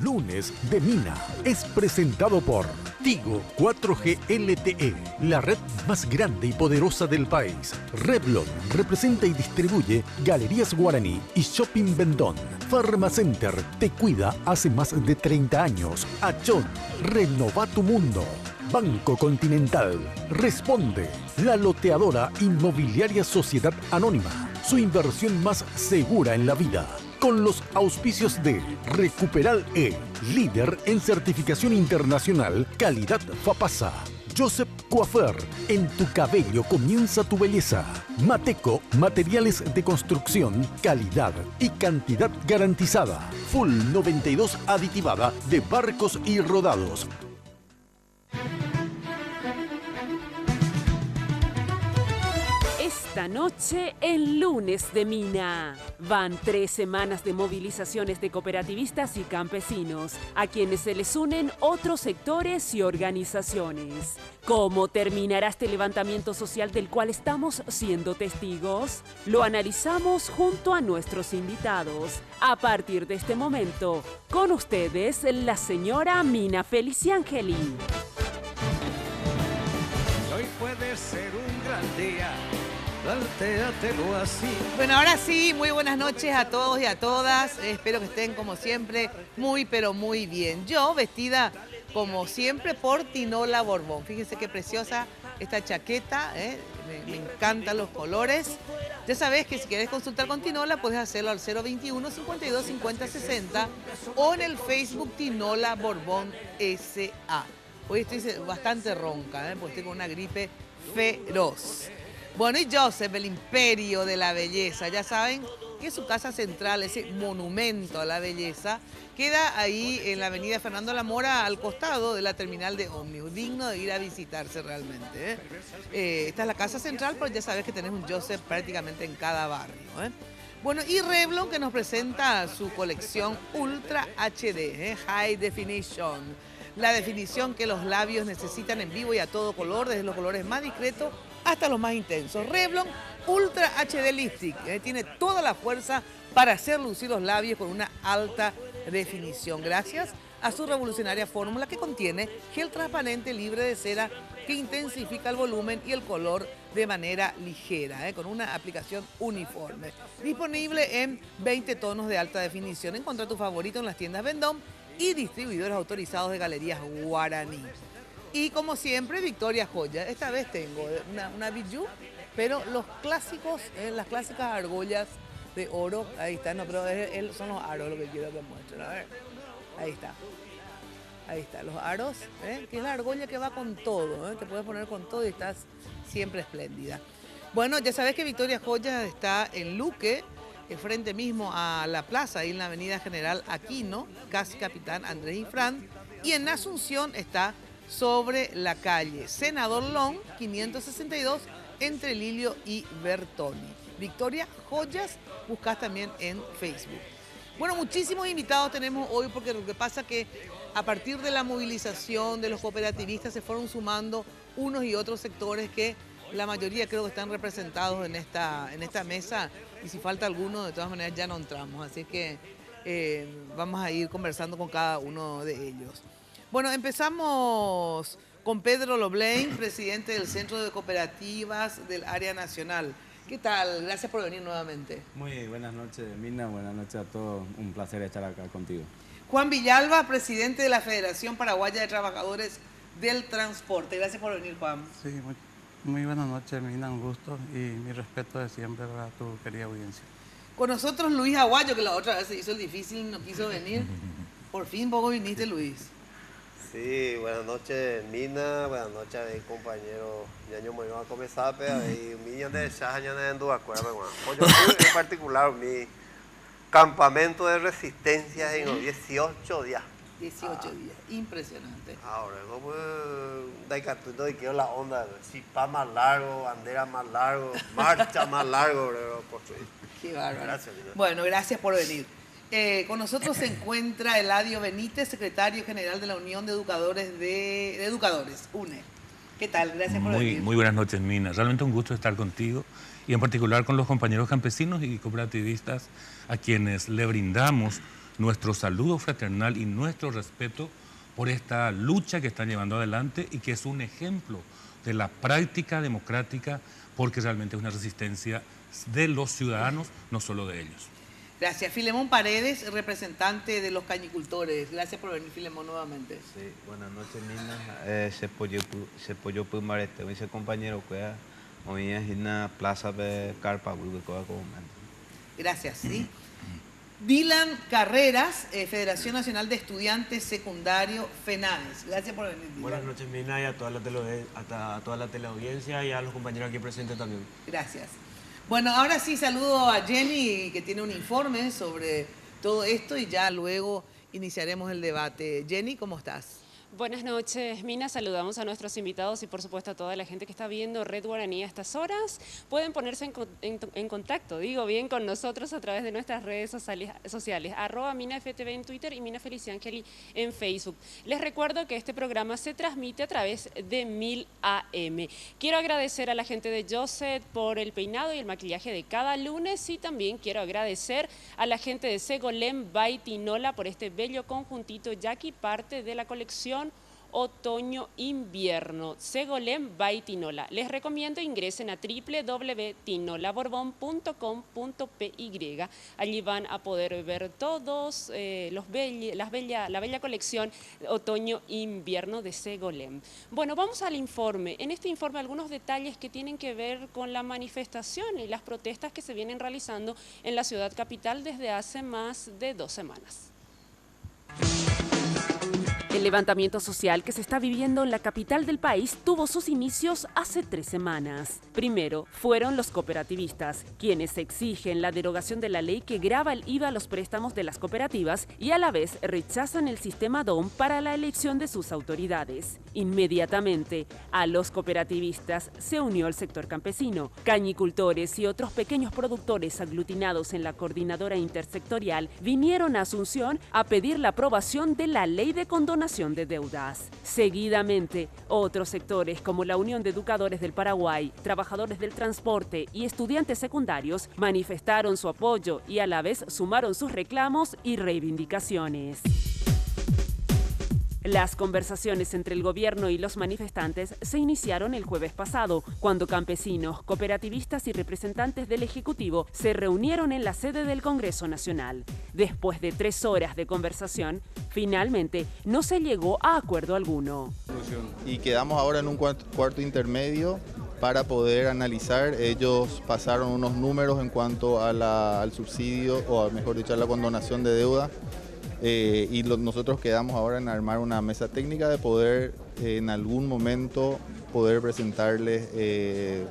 Lunes de Mina es presentado por Tigo 4G LTE, la red más grande y poderosa del país. Revlon representa y distribuye Galerías Guaraní y Shopping Vendón. Pharmacenter te cuida hace más de 30 años. Achón, renova tu mundo. Banco Continental, Responde, la loteadora inmobiliaria Sociedad Anónima, su inversión más segura en la vida. Con los auspicios de Recuperal E, líder en certificación internacional, calidad FAPASA. Joseph Coiffeur, en tu cabello comienza tu belleza. Mateco, materiales de construcción, calidad y cantidad garantizada. Full 92 aditivada de barcos y rodados. Esta noche, el Lunes de Mina. Van 3 semanas de movilizaciones de cooperativistas y campesinos, a quienes se les unen otros sectores y organizaciones. ¿Cómo terminará este levantamiento social del cual estamos siendo testigos? Lo analizamos junto a nuestros invitados. A partir de este momento, con ustedes, la señora Mina Feliciangeli. Hoy puede ser un gran día. Plantéatelo así. Bueno, ahora sí, muy buenas noches a todos y a todas. Espero que estén como siempre muy, pero muy bien. Yo vestida como siempre por Tinola Borbón. Fíjense qué preciosa esta chaqueta, me encantan los colores. Ya sabés que si quieres consultar con Tinola puedes hacerlo al 021 52 50 60 o en el Facebook Tinola Borbón SA. Hoy estoy bastante ronca, porque estoy con una gripe feroz. Bueno, y Joseph, el imperio de la belleza. Ya saben que su casa central, ese monumento a la belleza, queda ahí en la avenida Fernando La Mora, al costado de la terminal de ómnibus. Digno de ir a visitarse realmente. Esta es la casa central, pero ya sabes que tenés un Joseph prácticamente en cada barrio. Bueno, y Revlon, que nos presenta su colección Ultra HD, High Definition. La definición que los labios necesitan en vivo y a todo color, desde los colores más discretos hasta los más intensos. Revlon Ultra HD Lipstick tiene toda la fuerza para hacer lucir los labios con una alta definición, gracias a su revolucionaria fórmula que contiene gel transparente libre de cera que intensifica el volumen y el color de manera ligera, con una aplicación uniforme. Disponible en 20 tonos de alta definición. Encuentra tu favorito en las tiendas Vendôme y distribuidores autorizados de Galerías Guaraní. Y como siempre, Victoria Joya. Esta vez tengo una bijou, pero los clásicos, las clásicas argollas de oro. Ahí está, no, pero son los aros lo que quiero que muestren. A ver, ahí está. Ahí está, los aros, que es la argolla que va con todo, te puedes poner con todo y estás siempre espléndida. Bueno, ya sabés que Victoria Joya está en Luque, frente mismo a la plaza, ahí en la avenida General Aquino, casi Capitán Andrés Infran, y en Asunción está sobre la calle Senador Long, 562, entre Lilio y Bertoni. Victoria Joyas, buscás también en Facebook. Bueno, muchísimos invitados tenemos hoy porque lo que pasa es que a partir de la movilización de los cooperativistas se fueron sumando unos y otros sectores que la mayoría creo que están representados en esta mesa y si falta alguno de todas maneras ya no entramos, así que vamos a ir conversando con cada uno de ellos. Bueno, empezamos con Pedro Loblein, presidente del Centro de Cooperativas del Área Nacional. ¿Qué tal? Gracias por venir nuevamente. Muy buenas noches, Mina. Buenas noches a todos. Un placer estar acá contigo. Juan Villalba, presidente de la Federación Paraguaya de Trabajadores del Transporte. Gracias por venir, Juan. Sí, muy buenas noches, Mina. Un gusto y mi respeto de siempre para tu querida audiencia. Con nosotros Luis Aguayo, que la otra vez se hizo el difícil, no quiso venir. Por fin vos viniste, Luis. Sí, buenas noches, Mina, buenas noches a mi compañero Ñaño Moreno a comenzar, pero hay un millón de chas años en Duacuera, yo en particular, mi campamento de resistencia en los 18 días. 18 días, impresionante. Ahora, como Daikatuto y quiero la onda, cipá más largo, bandera más largo, marcha más largo, por favor. Qué bárbaro. Gracias, Mina. Bueno, gracias por venir. Con nosotros se encuentra Eladio Benítez, secretario general de la Unión de Educadores, UNE. ¿Qué tal? Gracias por venir. Muy buenas noches, Mina. Realmente un gusto estar contigo y en particular con los compañeros campesinos y cooperativistas a quienes le brindamos nuestro saludo fraternal y nuestro respeto por esta lucha que están llevando adelante y que es un ejemplo de la práctica democrática, porque realmente es una resistencia de los ciudadanos, no solo de ellos. Gracias. Filemón Paredes, representante de los cañicultores. Gracias por venir, Filemón, nuevamente. Sí, buenas noches, Nina. Se pollo pumarete, mi compañero que hoy es una plaza de carpa, Gracias, sí. Dylan Carreras, Federación Nacional de Estudiantes Secundarios, FENADES. Gracias por venir, Dylan. Buenas noches, Mina, y a toda la teleaudiencia y a los compañeros aquí presentes también. Gracias. Bueno, ahora sí saludo a Jenny, que tiene un informe sobre todo esto, y ya luego iniciaremos el debate. Jenny, ¿cómo estás? Buenas noches, Mina. Saludamos a nuestros invitados y por supuesto a toda la gente que está viendo Red Guaraní a estas horas. Pueden ponerse en contacto, digo bien, con nosotros a través de nuestras redes sociales, @MinaFTV en Twitter y Mina Feliciangeli en Facebook. Les recuerdo que este programa se transmite a través de 1000 AM. Quiero agradecer a la gente de Joseph por el peinado y el maquillaje de cada lunes, y también quiero agradecer a la gente de Segolem by Tinola por este bello conjuntito Jackie, parte de la colección Otoño-Invierno, Segolem by Tinola. Les recomiendo ingresen a www.tinolaborbon.com.py. Allí van a poder ver todos la bella colección Otoño-Invierno de Segolem. Bueno, vamos al informe. En este informe algunos detalles que tienen que ver con la manifestación y las protestas que se vienen realizando en la ciudad capital desde hace más de 2 semanas. El levantamiento social que se está viviendo en la capital del país tuvo sus inicios hace 3 semanas. Primero fueron los cooperativistas, quienes exigen la derogación de la ley que grava el IVA a los préstamos de las cooperativas y a la vez rechazan el sistema DOM para la elección de sus autoridades. Inmediatamente a los cooperativistas se unió el sector campesino. Cañicultores y otros pequeños productores aglutinados en la coordinadora intersectorial vinieron a Asunción a pedir la aprobación de la ley de condonación de deudas. Seguidamente, otros sectores como la Unión de Educadores del Paraguay, trabajadores del transporte y estudiantes secundarios manifestaron su apoyo y a la vez sumaron sus reclamos y reivindicaciones. Las conversaciones entre el gobierno y los manifestantes se iniciaron el jueves pasado, cuando campesinos, cooperativistas y representantes del Ejecutivo se reunieron en la sede del Congreso Nacional. Después de 3 horas de conversación, finalmente no se llegó a acuerdo alguno. Y quedamos ahora en un cuarto intermedio para poder analizar. Ellos pasaron unos números en cuanto a al subsidio, o mejor dicho, a la condonación de deuda. Nosotros quedamos ahora en armar una mesa técnica de poder en algún momento poder presentarles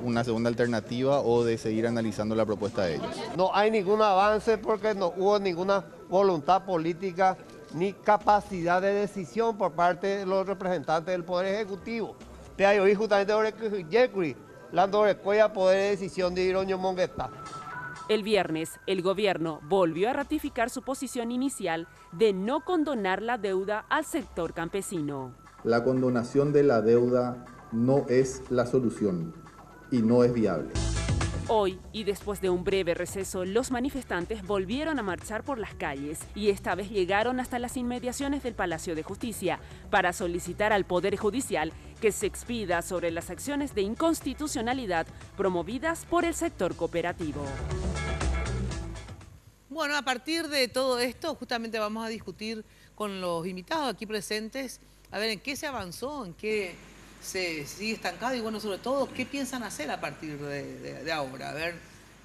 una segunda alternativa o de seguir analizando la propuesta de ellos. No hay ningún avance porque no hubo ninguna voluntad política ni capacidad de decisión por parte de los representantes del Poder Ejecutivo. Te hay oído justamente sobre Jeffrey, la poder de decisión de Iroño Mongueta. El viernes, el gobierno volvió a ratificar su posición inicial de no condonar la deuda al sector campesino. La condonación de la deuda no es la solución y no es viable. Hoy, y después de un breve receso, los manifestantes volvieron a marchar por las calles y esta vez llegaron hasta las inmediaciones del Palacio de Justicia para solicitar al Poder Judicial que se expida sobre las acciones de inconstitucionalidad promovidas por el sector cooperativo. Bueno, a partir de todo esto, justamente vamos a discutir con los invitados aquí presentes, a ver en qué se avanzó, en qué se sigue estancado y bueno, sobre todo, ¿qué piensan hacer a partir de ahora? A ver,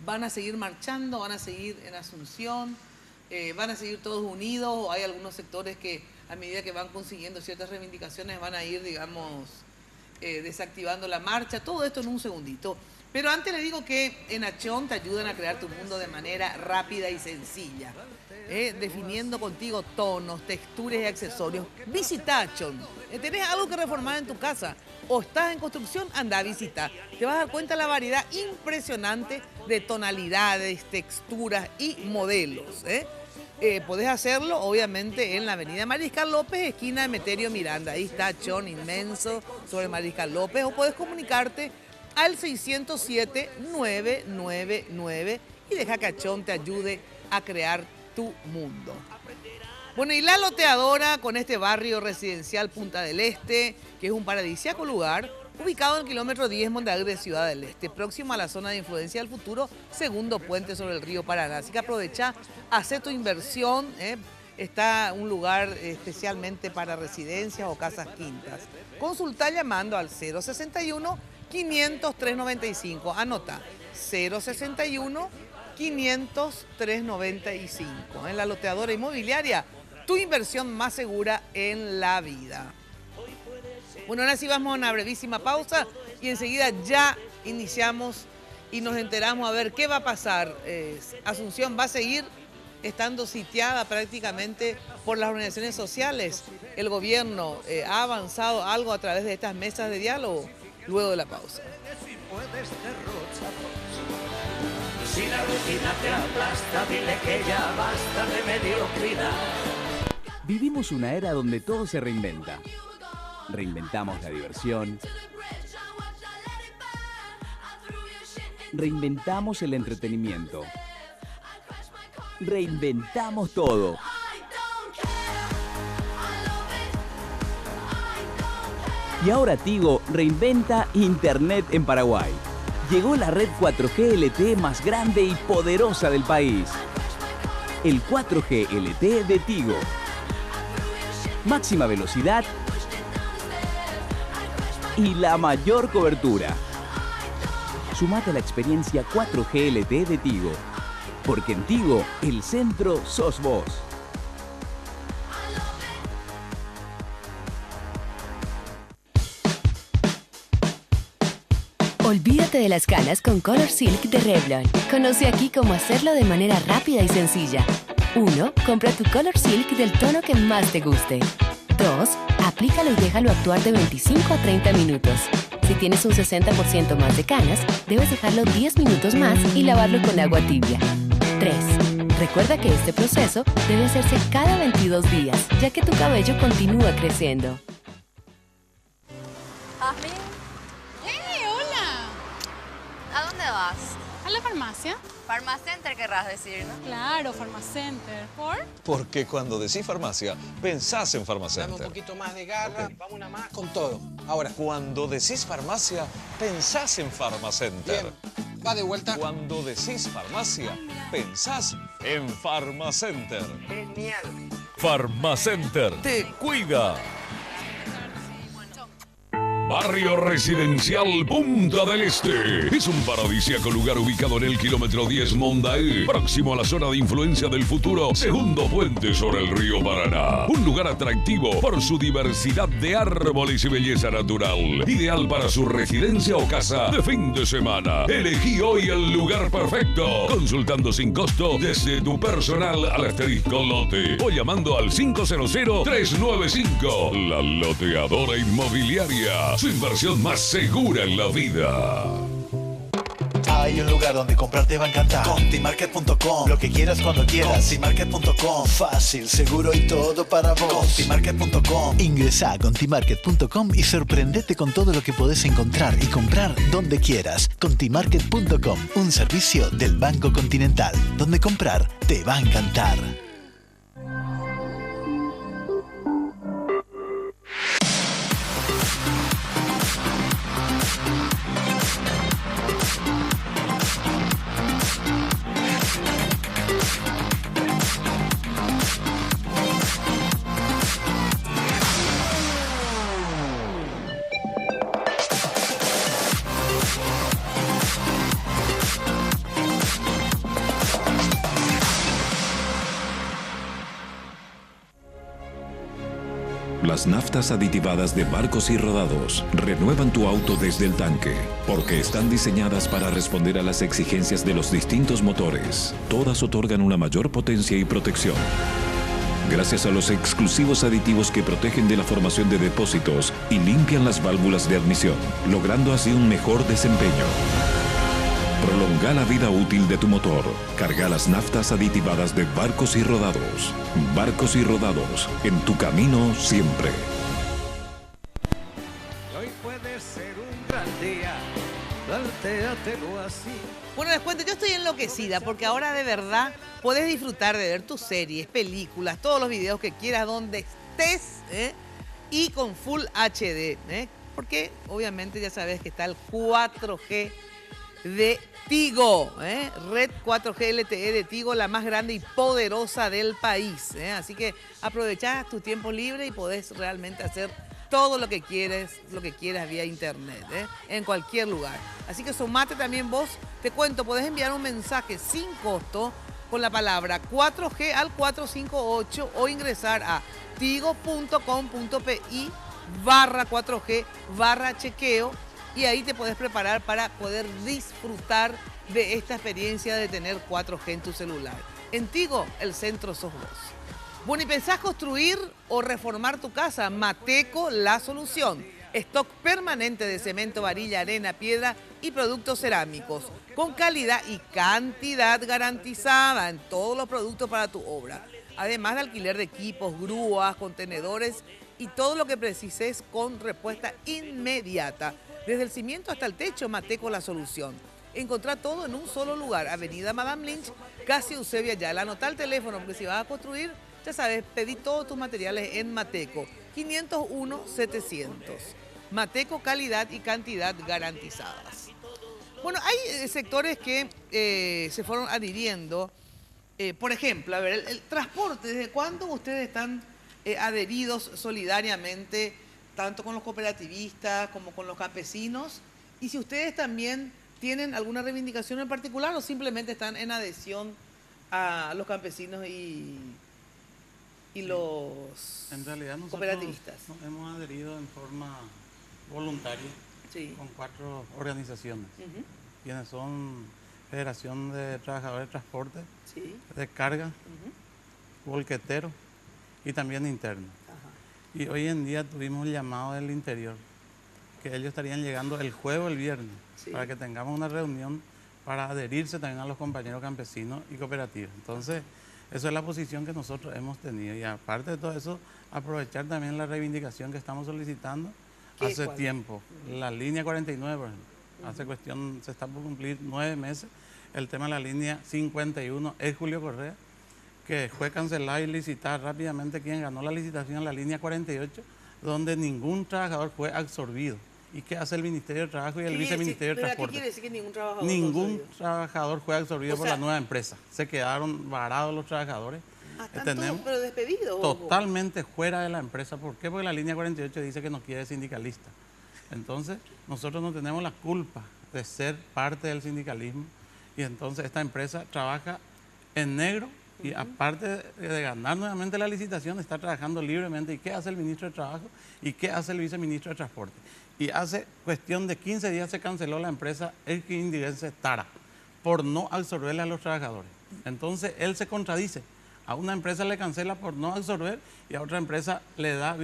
¿van a seguir marchando? ¿Van a seguir en Asunción? ¿Van a seguir todos unidos? ¿O hay algunos sectores que a medida que van consiguiendo ciertas reivindicaciones van a ir, digamos, desactivando la marcha? Todo esto en un segundito. Pero antes le digo que en Achón te ayudan a crear tu mundo de manera rápida y sencilla, definiendo contigo tonos, texturas y accesorios. Visita Achón. ¿Tenés algo que reformar en tu casa o estás en construcción? Anda a visitar. Te vas a dar cuenta de la variedad impresionante de tonalidades, texturas y modelos. Podés hacerlo, obviamente, en la avenida Mariscal López, esquina de Meterio Miranda. Ahí está Achón inmenso sobre Mariscal López. O podés comunicarte al 607-999 y deja que Achón te ayude a crear tu mundo. Bueno, y la loteadora con este barrio residencial Punta del Este, que es un paradisíaco lugar, ubicado en el kilómetro 10 Montealegre, Ciudad del Este, próximo a la zona de influencia del futuro, segundo puente sobre el río Paraná. Así que aprovecha, hace tu inversión, está un lugar especialmente para residencias o casas quintas. Consulta llamando al 061-500-395. Anota, 061-500-395. En la loteadora inmobiliaria, tu inversión más segura en la vida. Bueno, ahora sí vamos a una brevísima pausa y enseguida ya iniciamos y nos enteramos a ver qué va a pasar. Asunción va a seguir estando sitiada prácticamente por las organizaciones sociales. El gobierno ha avanzado algo a través de estas mesas de diálogo luego de la pausa. Si la rutina te aplasta, dile que ya basta de mediocridad. Vivimos una era donde todo se reinventa. Reinventamos la diversión. Reinventamos el entretenimiento. Reinventamos todo. Y ahora Tigo reinventa Internet en Paraguay. Llegó la red 4G LTE más grande y poderosa del país. El 4G LTE de Tigo. Máxima velocidad y la mayor cobertura. Sumate a la experiencia 4G LTE de Tigo. Porque en Tigo, el centro sos vos. Olvídate de las canas con Color Silk de Revlon. Conoce aquí cómo hacerlo de manera rápida y sencilla. 1. Compra tu Color Silk del tono que más te guste. 2. Aplícalo y déjalo actuar de 25 a 30 minutos. Si tienes un 60% más de canas, debes dejarlo 10 minutos más y lavarlo con agua tibia. 3. Recuerda que este proceso debe hacerse cada 22 días, ya que tu cabello continúa creciendo. ¡Hey, hola! ¿A dónde vas? ¿A la farmacia? Farmacenter querrás decir, ¿no? Claro, Farmacenter. ¿Por? Porque cuando decís farmacia, pensás en Farmacenter. Dame un poquito más de garra, vamos una más con todo. Ahora. Cuando decís farmacia, pensás en Farmacenter. Bien, va de vuelta. Cuando decís farmacia, pensás en Farmacenter. Genial. Farmacenter te cuida. Barrio Residencial Punta del Este. Es un paradisíaco lugar ubicado en el kilómetro 10 Mondaé, próximo a la zona de influencia del futuro, segundo puente sobre el río Paraná. Un lugar atractivo por su diversidad de árboles y belleza natural. Ideal para su residencia o casa de fin de semana. Elegí hoy el lugar perfecto. Consultando sin costo desde tu personal al asterisco lote o llamando al 500-395. La loteadora inmobiliaria. Su inversión más segura en la vida. Hay un lugar donde comprar te va a encantar. Contimarket.com. Lo que quieras cuando quieras. Contimarket.com. Fácil, seguro y todo para vos. Contimarket.com. Ingresa a Contimarket.com y sorprendete con todo lo que podés encontrar y comprar donde quieras. Contimarket.com. Un servicio del Banco Continental. Donde comprar te va a encantar. Las naftas aditivadas de Barcos y Rodados renuevan tu auto desde el tanque, porque están diseñadas para responder a las exigencias de los distintos motores. Todas otorgan una mayor potencia y protección. Gracias a los exclusivos aditivos que protegen de la formación de depósitos y limpian las válvulas de admisión, logrando así un mejor desempeño. Prolonga la vida útil de tu motor. Carga las naftas aditivadas de Barcos y Rodados. Barcos y Rodados, en tu camino siempre. Hoy puede ser un gran día. plantéatelo así. Bueno, les cuento, yo estoy enloquecida porque ahora de verdad puedes disfrutar de ver tus series, películas, todos los videos que quieras, donde estés, y con Full HD, porque obviamente ya sabes que está el 4G de Tigo, red 4G LTE de Tigo, la más grande y poderosa del país. Así que aprovechá tu tiempo libre y podés realmente hacer todo lo que quieras vía internet, en cualquier lugar. Así que sumate también vos, te cuento, podés enviar un mensaje sin costo con la palabra 4G al 458 o ingresar a tigo.com.pi/4G/chequeo y ahí te podés preparar para poder disfrutar de esta experiencia de tener 4G en tu celular. En Tigo, el centro sos vos. Bueno, ¿y pensás construir o reformar tu casa? Mateco, la solución. Stock permanente de cemento, varilla, arena, piedra y productos cerámicos, con calidad y cantidad garantizada en todos los productos para tu obra. Además de alquiler de equipos, grúas, contenedores y todo lo que precises con respuesta inmediata. Desde el cimiento hasta el techo, Mateco, la solución. Encontrá todo en un solo lugar. Avenida Madame Lynch, casi Eusebia Yala. Anotá el teléfono porque si vas a construir, ya sabes, pedí todos tus materiales en Mateco, 501-700. Mateco, calidad y cantidad garantizadas. Bueno, hay sectores que se fueron adhiriendo. Por ejemplo, a ver, el transporte, ¿desde cuándo ustedes están adheridos solidariamente, tanto con los cooperativistas como con los campesinos? Y si ustedes también tienen alguna reivindicación en particular o simplemente están en adhesión a los campesinos y los en realidad nosotros cooperativistas. Nos hemos adherido en forma voluntaria con 4 organizaciones, quienes son Federación de Trabajadores de Transporte, de Carga, Volquetero y también interno. Y hoy en día tuvimos un llamado del interior, que ellos estarían llegando el jueves o el viernes, para que tengamos una reunión para adherirse también a los compañeros campesinos y cooperativas. Entonces, esa es la posición que nosotros hemos tenido. Y aparte de todo eso, aprovechar también la reivindicación que estamos solicitando hace tiempo. La línea 49, por ejemplo, hace cuestión, se está por cumplir 9 meses. El tema de la línea 51 es Julio Correa, que fue cancelada y licitada rápidamente. Quien ganó la licitación en la línea 48, donde ningún trabajador fue absorbido. ¿Y qué hace el Ministerio de Trabajo y el Viceministerio de Transporte? ¿Qué quiere decir que ningún trabajador Ningún trabajador fue absorbido por la nueva empresa. Se quedaron varados los trabajadores. Tenemos pero despedidos. Totalmente fuera de la empresa. ¿Por qué? Porque la línea 48 dice que no quiere sindicalista. Entonces, nosotros no tenemos la culpa de ser parte del sindicalismo. Y entonces esta empresa trabaja en negro y aparte de ganar nuevamente la licitación, está trabajando libremente. ¿Y qué hace el ministro de Trabajo? ¿Y qué hace el viceministro de Transporte? Y hace cuestión de 15 días se canceló la empresa Elquindirense Tara por no absorberle a los trabajadores. Entonces él se contradice. A una empresa le cancela por no absorber y a otra empresa le da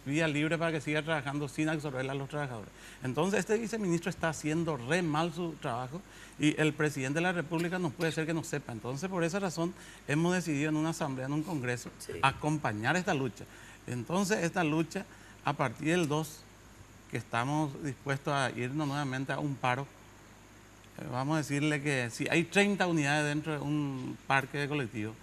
vía libre para que siga trabajando sin absorberle a los trabajadores. Entonces este viceministro está haciendo re mal su trabajo y el presidente de la República no puede ser que no sepa. Entonces por esa razón hemos decidido en una asamblea, en un congreso, acompañar esta lucha. Entonces esta lucha, a partir del 2, que estamos dispuestos a irnos nuevamente a un paro, vamos a decirle que si hay 30 unidades dentro de un parque de colectivos,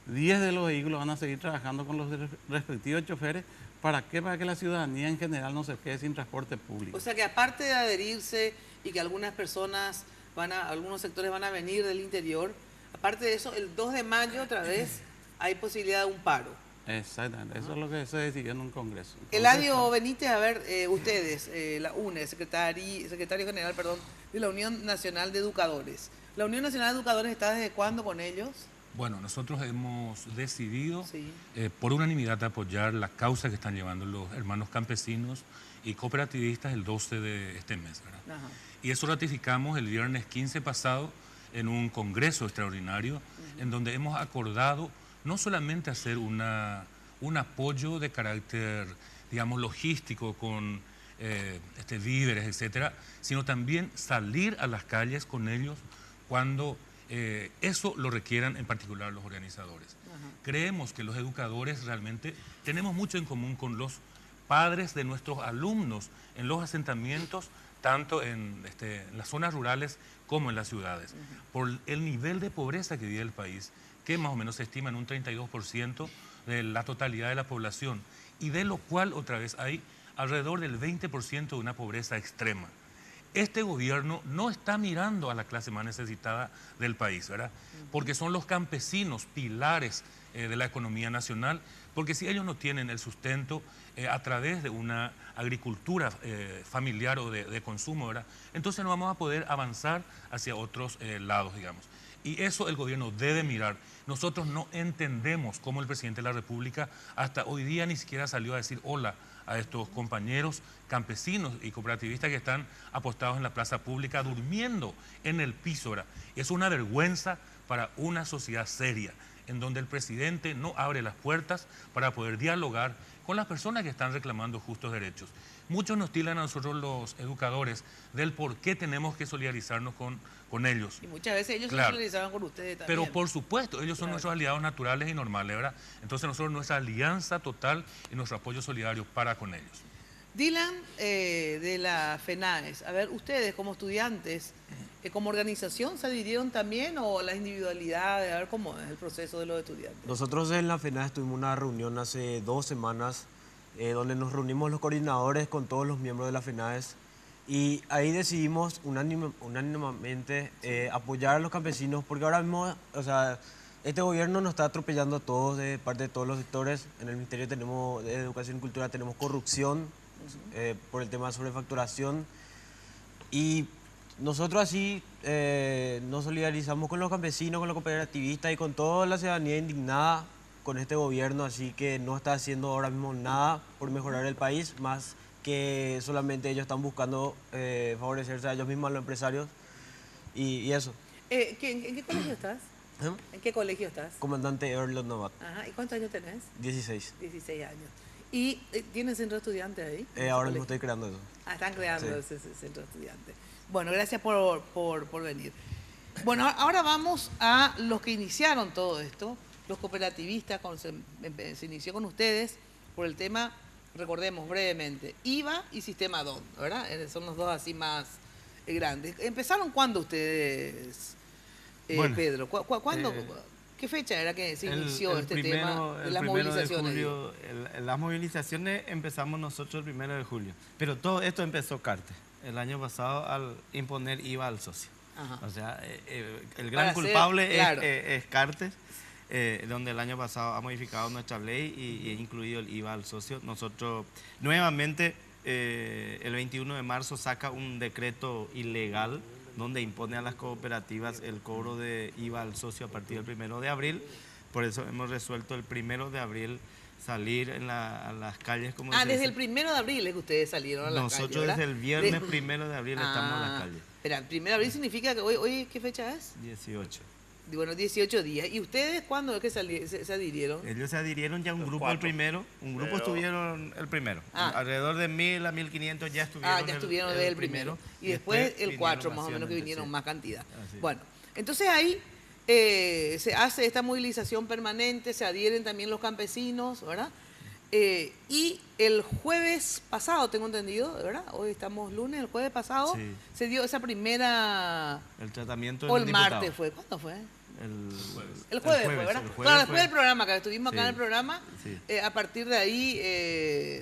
10 de los vehículos van a seguir trabajando con los respectivos choferes. ¿Para qué? Para que la ciudadanía en general no se quede sin transporte público. O sea que aparte de adherirse y que algunas personas algunos sectores van a venir del interior, aparte de eso, el 2 de mayo otra vez hay posibilidad de un paro. Exactamente, eso es lo que se decidió en un congreso. Entonces, Eladio Benítez, a ver, ustedes, la UNE, secretario general, de la Unión Nacional de Educadores. ¿La Unión Nacional de Educadores está desde cuándo con ellos? Bueno, nosotros hemos decidido por unanimidad apoyar la causa que están llevando los hermanos campesinos y cooperativistas el 12 de este mes, ¿verdad? Y eso ratificamos el viernes 15 pasado en un congreso extraordinario en donde hemos acordado no solamente hacer un apoyo de carácter, digamos, logístico con víveres, etcétera, sino también salir a las calles con ellos cuando eso lo requieran, en particular los organizadores. Creemos que los educadores realmente tenemos mucho en común con los padres de nuestros alumnos en los asentamientos, tanto en las zonas rurales como en las ciudades, por el nivel de pobreza que vive el país, que más o menos se estima en un 32% de la totalidad de la población, y de lo cual otra vez hay alrededor del 20% de una pobreza extrema. Este gobierno no está mirando a la clase más necesitada del país, ¿verdad? Porque son los campesinos pilares de la economía nacional, porque si ellos no tienen el sustento a través de una agricultura familiar o de consumo, ¿verdad? Entonces no vamos a poder avanzar hacia otros lados, digamos. Y eso el gobierno debe mirar. Nosotros no entendemos cómo el presidente de la República hasta hoy día ni siquiera salió a decir hola a estos compañeros campesinos y cooperativistas que están apostados en la plaza pública, durmiendo en el piso, ¿verdad? Es una vergüenza para una sociedad seria, en donde el presidente no abre las puertas para poder dialogar con las personas que están reclamando justos derechos. Muchos nos tilan a nosotros los educadores del por qué tenemos que solidarizarnos con ellos. Y muchas veces ellos se solidarizaban con ustedes también. Pero por supuesto, ellos son nuestros aliados naturales y normales, ¿verdad? Entonces nosotros nuestra alianza total y nuestro apoyo solidario para con ellos. Dylan, de la FENAES, a ver, ustedes como estudiantes, como organización, ¿se adhirieron también o las individualidades? A ver cómo es el proceso de los estudiantes. Nosotros en la FENAES tuvimos una reunión hace 2 semanas donde nos reunimos los coordinadores con todos los miembros de la FENAES y ahí decidimos unánimemente apoyar a los campesinos porque ahora mismo, o sea, este gobierno nos está atropellando a todos de parte de todos los sectores. En el Ministerio de Educación y Cultura tenemos corrupción por el tema de sobrefacturación y nosotros así nos solidarizamos con los campesinos, con los cooperativistas y con toda la ciudadanía indignada con este gobierno, así que no está haciendo ahora mismo nada por mejorar el país, más que solamente ellos están buscando favorecerse a ellos mismos, a los empresarios, y eso. ¿En qué colegio estás? ¿En qué colegio estás? Comandante Erlon Novat. Ajá, ¿y cuántos años tenés? 16. 16 años. ¿Y tienes centro de estudiantes ahí? Ahora mismo estoy creando eso. Ah, están creando ese centro de estudiantes. Bueno, gracias por venir. Bueno, ahora vamos a los que iniciaron todo esto, los cooperativistas, se inició con ustedes por el tema, recordemos brevemente, IVA y sistema DON, ¿verdad? Son los dos así más grandes. ¿Empezaron cuándo ustedes, Pedro? ¿Cuándo? ¿Qué fecha era que se inició este tema de las movilizaciones? De julio, las movilizaciones empezamos nosotros el 1 de julio, pero todo esto empezó Cartes el año pasado al imponer IVA al socio. Ajá. O sea, el gran culpable es Cartes, donde el año pasado ha modificado nuestra ley y ha incluido el IVA al socio. Nosotros nuevamente el 21 de marzo saca un decreto ilegal donde impone a las cooperativas el cobro de IVA al socio a partir del 1 de abril. Por eso hemos resuelto el 1 de abril salir a las calles. Como desde el 1 de abril es que ustedes salieron a la calle. Nosotros desde el viernes 1 de abril estamos en la calle. Espera, el 1 de abril significa que hoy ¿qué fecha es? 18. Bueno, 18 días. ¿Y ustedes cuándo es que se adhirieron? Ellos se adhirieron ya un grupo el primero. Un grupo estuvieron el primero. Alrededor de 1.000 a 1.500 ya estuvieron. Ya estuvieron desde el primero. Y después el 4 más o menos que vinieron más cantidad. Bueno, entonces ahí se hace esta movilización permanente, se adhieren también los campesinos, ¿verdad? Y el jueves pasado, tengo entendido, ¿verdad? Hoy estamos lunes, el jueves pasado se dio esa primera... El tratamiento o el martes fue, ¿cuándo fue? El jueves fue, ¿verdad? Claro, después del programa, que estuvimos acá en el programa, a partir de ahí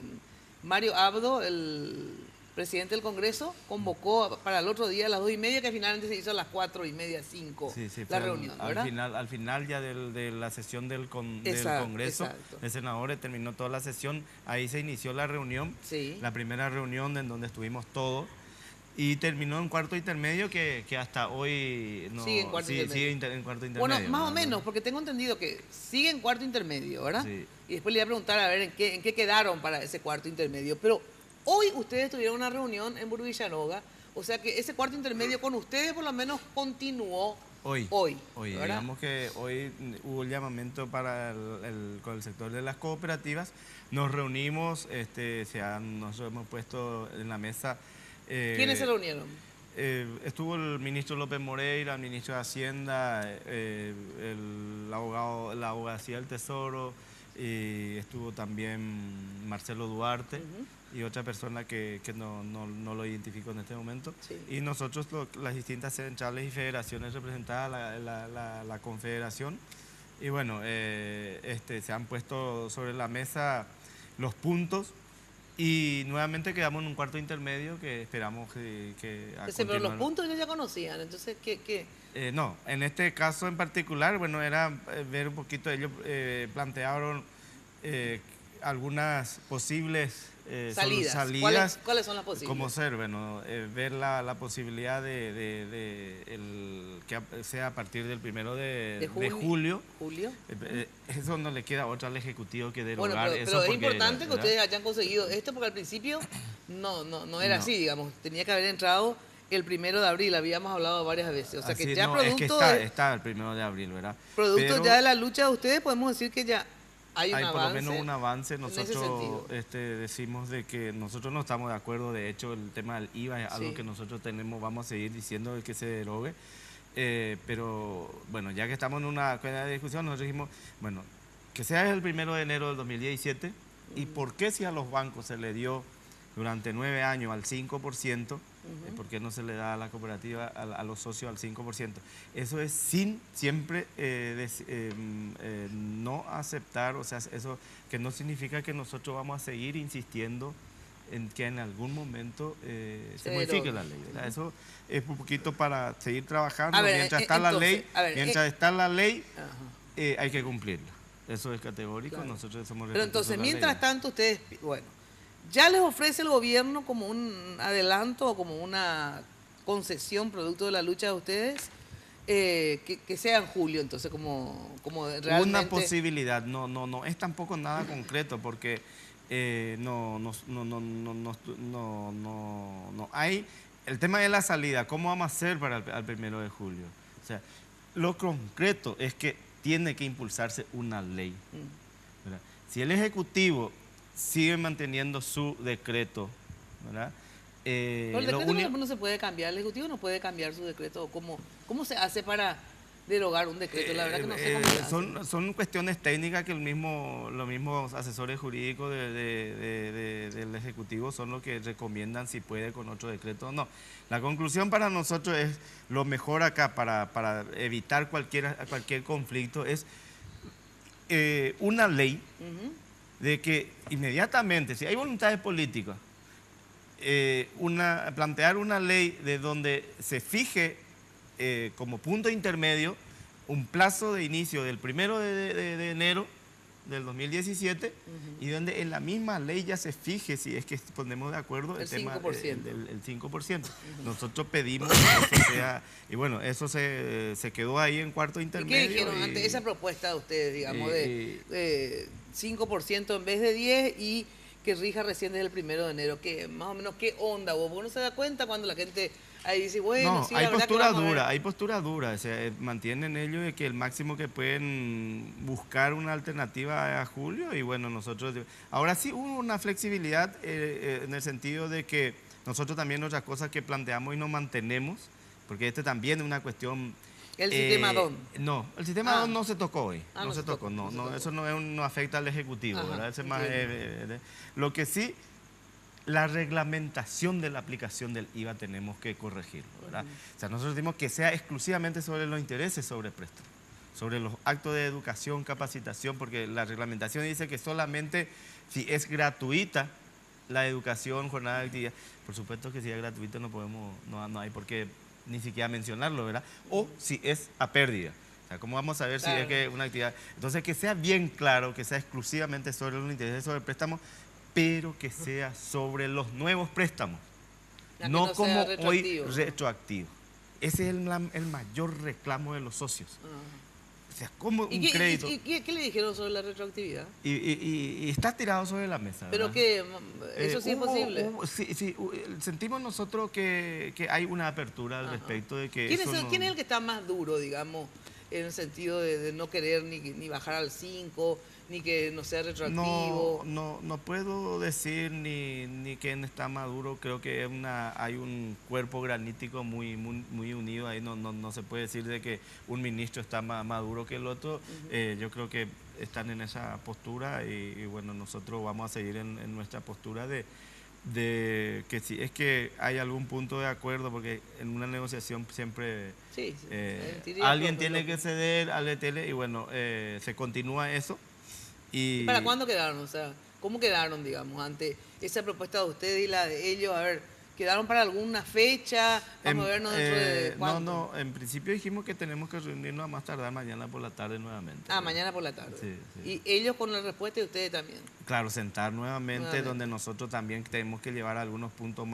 Mario Abdo, el presidente del Congreso, convocó para el otro día a las 2:30, que finalmente se hizo a las 4:30, 5, la reunión, ¿verdad? Al final ya de la sesión del Congreso de senadores, terminó toda la sesión, ahí se inició la reunión, la primera reunión en donde estuvimos todos, y terminó en cuarto intermedio que hasta hoy no sigue en cuarto intermedio. Bueno, más o menos, porque tengo entendido que sigue en cuarto intermedio, ¿verdad? Sí. Y después le iba a preguntar a ver en qué quedaron para ese cuarto intermedio, pero hoy ustedes tuvieron una reunión en Buruvillanoga, o sea que ese cuarto intermedio con ustedes por lo menos continuó hoy. Digamos que hoy hubo el llamamiento con el sector de las cooperativas, nos reunimos, nosotros hemos puesto en la mesa... ¿Quiénes se reunieron? Estuvo el ministro López Moreira, el ministro de Hacienda, la abogacía del Tesoro, y estuvo también Marcelo Duarte y otra persona que no lo identifico en este momento. Sí. Y nosotros, las distintas centrales y federaciones representadas, la confederación, y bueno, se han puesto sobre la mesa los puntos y nuevamente quedamos en un cuarto intermedio que esperamos que pero los puntos ellos ya conocían, entonces, ¿qué? No, en este caso en particular, bueno, era ver un poquito, ellos plantearon algunas posibles salidas. ¿Cuáles son las posibles? Como ser, bueno, ver la posibilidad de que sea a partir del 1 de julio. Eso no le queda otra al Ejecutivo que derogar. Bueno, pero es importante que ustedes hayan conseguido esto, porque al principio no era así, digamos, tenía que haber entrado el 1 de abril, habíamos hablado varias veces, o sea que ya producto... está el 1 de abril, ¿verdad? Producto ya de la lucha de ustedes, podemos decir que ya hay un avance. Por lo menos un avance. Nosotros decimos de que nosotros no estamos de acuerdo, de hecho el tema del IVA es algo que nosotros vamos a seguir diciendo de que se derogue, pero bueno, ya que estamos en una discusión, nosotros dijimos, bueno, que sea el 1 de enero del 2017, y por qué si a los bancos se le dio durante 9 años al 5%, ¿por qué no se le da a la cooperativa, a los socios al 5%? Eso es sin siempre no aceptar, o sea, eso que no significa que nosotros vamos a seguir insistiendo en que en algún momento se modifique la ley, ¿verdad? Eso es un poquito para seguir trabajando. Mientras está la ley, hay que cumplirla. Eso es categórico, claro. Nosotros somos Pero entonces, mientras tanto, ustedes, bueno, ¿ya les ofrece el gobierno como un adelanto o como una concesión producto de la lucha de ustedes? Que sea en julio, entonces, como realmente... Una posibilidad, no es tampoco nada concreto, porque no hay... El tema de la salida, ¿cómo vamos a hacer para el 1 de julio? O sea, lo concreto es que tiene que impulsarse una ley, ¿verdad? Si el Ejecutivo sigue manteniendo su decreto, ¿verdad? Pero el decreto no se puede cambiar, el Ejecutivo no puede cambiar su decreto. ¿Cómo se hace para derogar un decreto? La verdad que no sé cómo son cuestiones técnicas que los mismos asesores jurídicos del Ejecutivo son los que recomiendan si puede con otro decreto o no. La conclusión para nosotros es, lo mejor acá para evitar cualquier conflicto es una ley de que inmediatamente, si hay voluntades políticas, plantear una ley de donde se fije como punto intermedio un plazo de inicio del 1 de enero del 2017 y donde en la misma ley ya se fije, si es que ponemos de acuerdo, el tema del 5%. Nosotros pedimos que eso sea, y bueno, eso se quedó ahí en cuarto intermedio. ¿Y qué dijeron ante esa propuesta de ustedes, digamos, de 5% en vez de 10% y que rija recién desde el 1 de enero? ¿Qué, más o menos, qué onda? ¿Vos no se da cuenta cuando la gente ahí dice, bueno, no, sí, hay postura dura, o sea, mantienen ellos de que el máximo que pueden buscar una alternativa a julio, y bueno, nosotros, ahora sí hubo una flexibilidad en el sentido de que nosotros también otras cosas que planteamos y nos mantenemos, porque también es una cuestión... ¿El sistema DON? No, el sistema DON no se tocó hoy, eso no afecta al Ejecutivo, ¿verdad? Ese más, lo que sí... La reglamentación de la aplicación del IVA tenemos que corregirlo, ¿verdad? O sea, nosotros decimos que sea exclusivamente sobre los intereses sobre préstamo, sobre los actos de educación, capacitación, porque la reglamentación dice que solamente si es gratuita la educación, jornada de actividad, por supuesto que si es gratuita no hay por qué ni siquiera mencionarlo, ¿verdad? O si es a pérdida. O sea, ¿cómo vamos a ver si es que una actividad? Entonces, que sea bien claro, que sea exclusivamente sobre los intereses sobre préstamo, pero que sea sobre los nuevos préstamos, no como hoy retroactivo. Ese es el mayor reclamo de los socios. O sea, como un crédito... ¿Y qué le dijeron sobre la retroactividad? Y está tirado sobre la mesa, ¿verdad? ¿Pero qué? ¿Eso sí es posible? Sí, sentimos nosotros que hay una apertura al respecto de que... ¿Quién es el que está más duro, digamos, en el sentido de no querer ni bajar al 5%, ni que no sea retroactivo? No puedo decir ni quién está maduro. Creo que hay un cuerpo granítico muy unido ahí. No se puede decir de que un ministro está más maduro que el otro. Yo creo que están en esa postura y bueno, nosotros vamos a seguir en nuestra postura de que si es que hay algún punto de acuerdo, porque en una negociación siempre alguien tiene que ceder al ETL y bueno, se continúa eso. ¿Y para cuándo quedaron? O sea, ¿cómo quedaron, digamos, ante esa propuesta de ustedes y la de ellos? A ver, ¿quedaron para alguna fecha? Vamos a vernos dentro de ¿cuánto? No, en principio dijimos que tenemos que reunirnos a más tardar mañana por la tarde nuevamente. Mañana por la tarde. Sí. ¿Y ellos con la respuesta y ustedes también? Claro, sentar nuevamente, donde nosotros también tenemos que llevar algunos puntos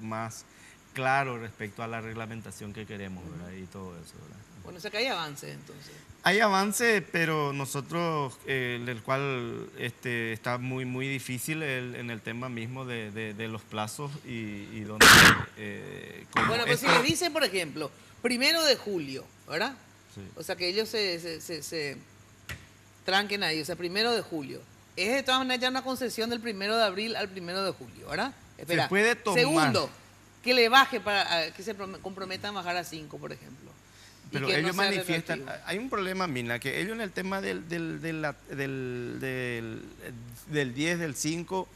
más claros respecto a la reglamentación que queremos, ¿verdad? Y todo eso, ¿verdad? Bueno, o sea que hay avances entonces. Hay avances, pero nosotros, el cual está muy difícil en el tema mismo de los plazos y donde... bueno, pues si les dicen, por ejemplo, 1 de julio, ¿verdad? Sí. O sea, que ellos se tranquen ahí, o sea, 1 de julio. Es de todas maneras ya una concesión del 1 de abril al 1 de julio, ¿verdad? Espera. Se puede tomar. Segundo, que le baje para que se comprometan a bajar a 5, por ejemplo. Pero ellos manifiestan, hay un problema, Mina, que ellos en el tema del 10, del 5,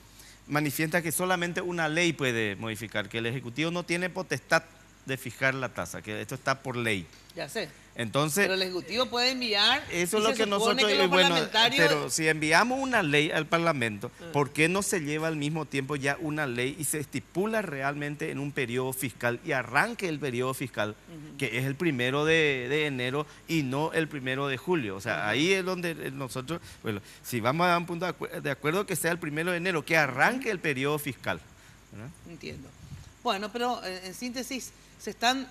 manifiesta que solamente una ley puede modificar, que el Ejecutivo no tiene potestad de fijar la tasa, que esto está por ley. Ya sé. Entonces, pero el Ejecutivo puede enviar. Eso es lo que nosotros. Pero si enviamos una ley al Parlamento, ¿por qué no se lleva al mismo tiempo ya una ley y se estipula realmente en un periodo fiscal y arranque el periodo fiscal, que es el 1 de enero y no el 1 de julio? O sea, ahí es donde nosotros, bueno, si vamos a dar un punto de acuerdo que sea el 1 de enero, que arranque el periodo fiscal, ¿verdad? Entiendo. Bueno, pero en síntesis, se están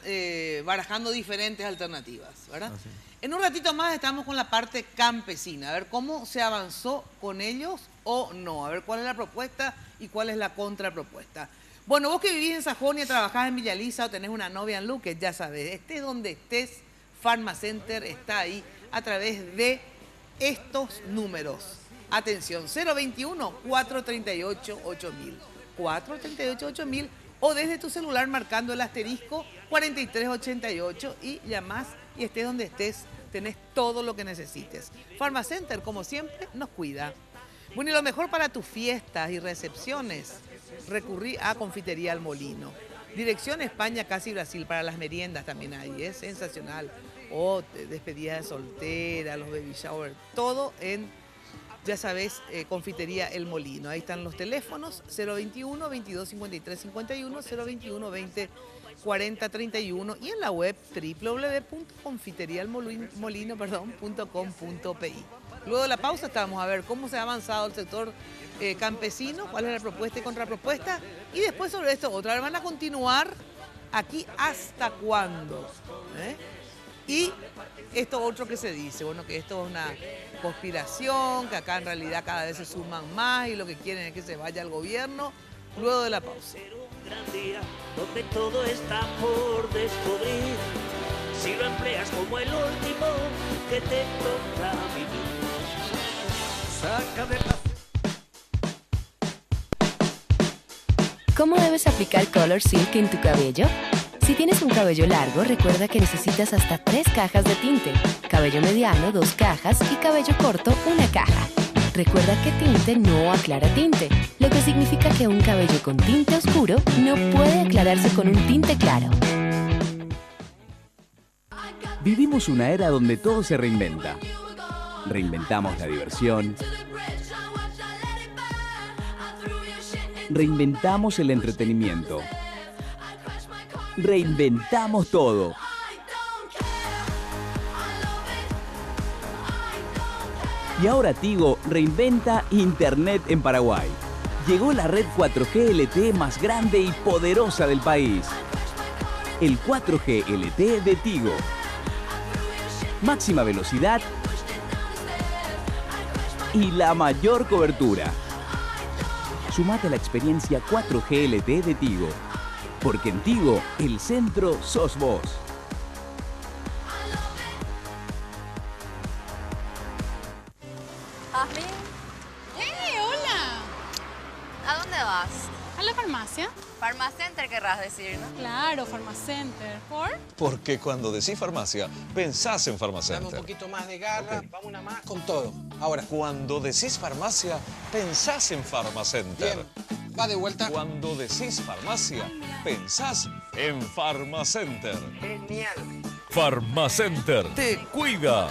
barajando diferentes alternativas, ¿verdad? Sí. En un ratito más estamos con la parte campesina, a ver cómo se avanzó con ellos o no, a ver cuál es la propuesta y cuál es la contrapropuesta. Bueno, vos que vivís en Sajonia, trabajás en Villa Elisa o tenés una novia en Luque, ya sabes, estés donde estés, Pharmacenter está ahí a través de estos números. Atención, 021-438-8000, 438-8000, o desde tu celular marcando el asterisco 4388 y llamás y estés donde estés, tenés todo lo que necesites. Pharmacenter, como siempre, nos cuida. Bueno, y lo mejor para tus fiestas y recepciones, recurrí a Confitería El Molino. Dirección España, casi Brasil, para las meriendas también hay, es sensacional. O despedida de soltera, los baby shower, todo en... Ya sabes, Confitería El Molino. Ahí están los teléfonos, 021 22 53 51, 021 20 40 31 y en la web www.confiterialmolino.com.pi. Luego de la pausa vamos a ver cómo se ha avanzado el sector campesino, cuál es la propuesta y contrapropuesta. Y después sobre esto otra vez van a continuar aquí hasta cuándo. Y esto otro que se dice, bueno, que esto es una conspiración, que acá en realidad cada vez se suman más y lo que quieren es que se vaya al gobierno. Luego de la pausa. Un gran día donde todo está por descubrir, si lo empleas como el último que te toca vivir. Saca de la... ¿Cómo debes aplicar Color Silk en tu cabello? Si tienes un cabello largo, recuerda que necesitas hasta 3 cajas de tinte. Cabello mediano, 2 cajas y cabello corto, 1 caja. Recuerda que tinte no aclara tinte, lo que significa que un cabello con tinte oscuro no puede aclararse con un tinte claro. Vivimos una era donde todo se reinventa. Reinventamos la diversión. Reinventamos el entretenimiento. Reinventamos todo. Y ahora Tigo reinventa Internet en Paraguay. Llegó la red 4G LTE más grande y poderosa del país. El 4G LTE de Tigo. Máxima velocidad y la mayor cobertura. Sumate a la experiencia 4G LTE de Tigo. Porque en Tigo, el centro sos vos. ¿Jasmine? ¡Hey, hola! ¿A dónde vas? ¿A la farmacia? Pharmacenter querrás decir, ¿no? Claro, Pharmacenter. ¿Por? Porque cuando decís farmacia, pensás en Dame Pharmacenter. un poquito más de garra, vamos una más con todo. Ahora, cuando decís farmacia, pensás en Pharmacenter. Bien, va de vuelta. Cuando decís farmacia, pensás en Pharmacenter. Genial. Pharmacenter te cuida.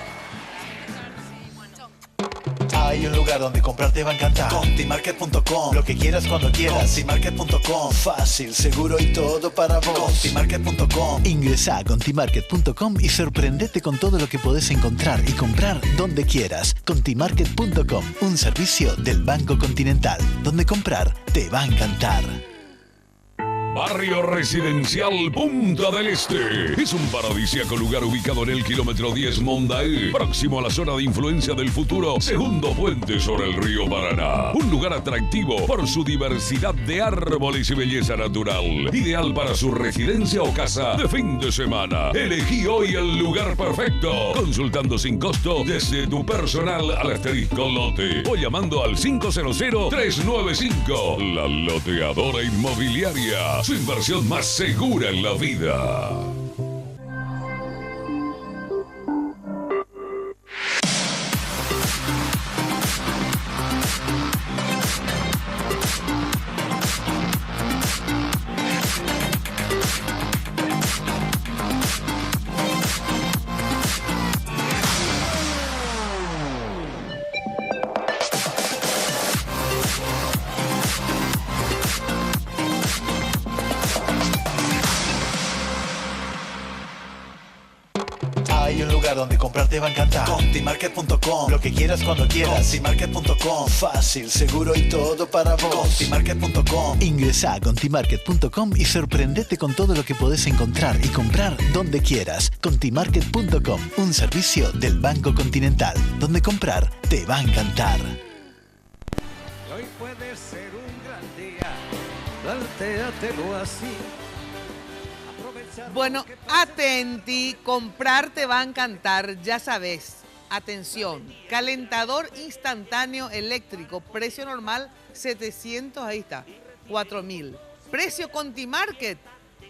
Hay un lugar donde comprar te va a encantar. Contimarket.com, lo que quieras cuando quieras. Contimarket.com, fácil, seguro y todo para vos. Contimarket.com. Ingresa a Contimarket.com y sorprendete con todo lo que podés encontrar y comprar donde quieras. Contimarket.com, un servicio del Banco Continental, donde comprar te va a encantar. Barrio Residencial Punta del Este. Es un paradisíaco lugar ubicado en el kilómetro 10 Mondaí, próximo a la zona de influencia del futuro, segundo puente sobre el río Paraná. Un lugar atractivo por su diversidad de árboles y belleza natural. Ideal para su residencia o casa de fin de semana. Elegí hoy el lugar perfecto, consultando sin costo desde tu personal al asterisco lote o llamando al 500-395. La Loteadora Inmobiliaria. Su inversión más segura en la vida. Hay un lugar donde comprar te va a encantar. Contimarket.com, lo que quieras cuando quieras. Contimarket.com, fácil, seguro y todo para vos. Contimarket.com. Ingresa a Contimarket.com y sorprendete con todo lo que podés encontrar y comprar donde quieras. Contimarket.com, un servicio del Banco Continental, donde comprar te va a encantar. Hoy puede ser un gran día, plantéatelo así. Bueno, atenti, comprar te va a encantar, ya sabes. Atención, calentador instantáneo eléctrico, precio normal 700, ahí está, 4.000. Precio Contimarket,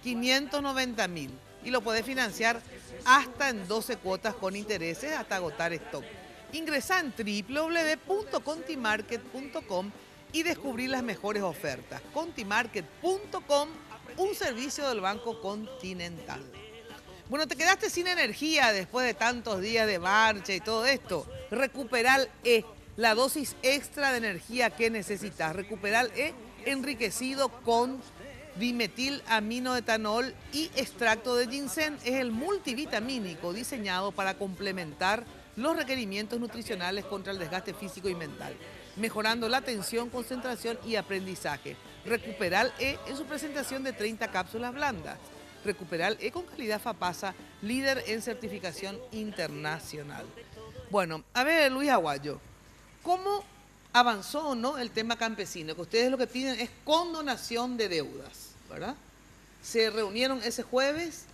590.000. Y lo podés financiar hasta en 12 cuotas con intereses hasta agotar stock. Ingresa en www.contimarket.com y descubrí las mejores ofertas. Contimarket.com, un servicio del Banco Continental. Bueno, te quedaste sin energía después de tantos días de marcha y todo esto. Recuperal E, la dosis extra de energía que necesitas. Recuperal E, enriquecido con dimetilaminoetanol y extracto de ginseng, es el multivitamínico diseñado para complementar los requerimientos nutricionales contra el desgaste físico y mental, mejorando la atención, concentración y aprendizaje. Recuperal E en su presentación de 30 cápsulas blandas. Recuperal E con calidad FAPASA, líder en certificación internacional. Bueno, a ver, Luis Aguayo, ¿cómo avanzó o no el tema campesino? Que ustedes lo que piden es condonación de deudas, ¿verdad? Se reunieron ese jueves,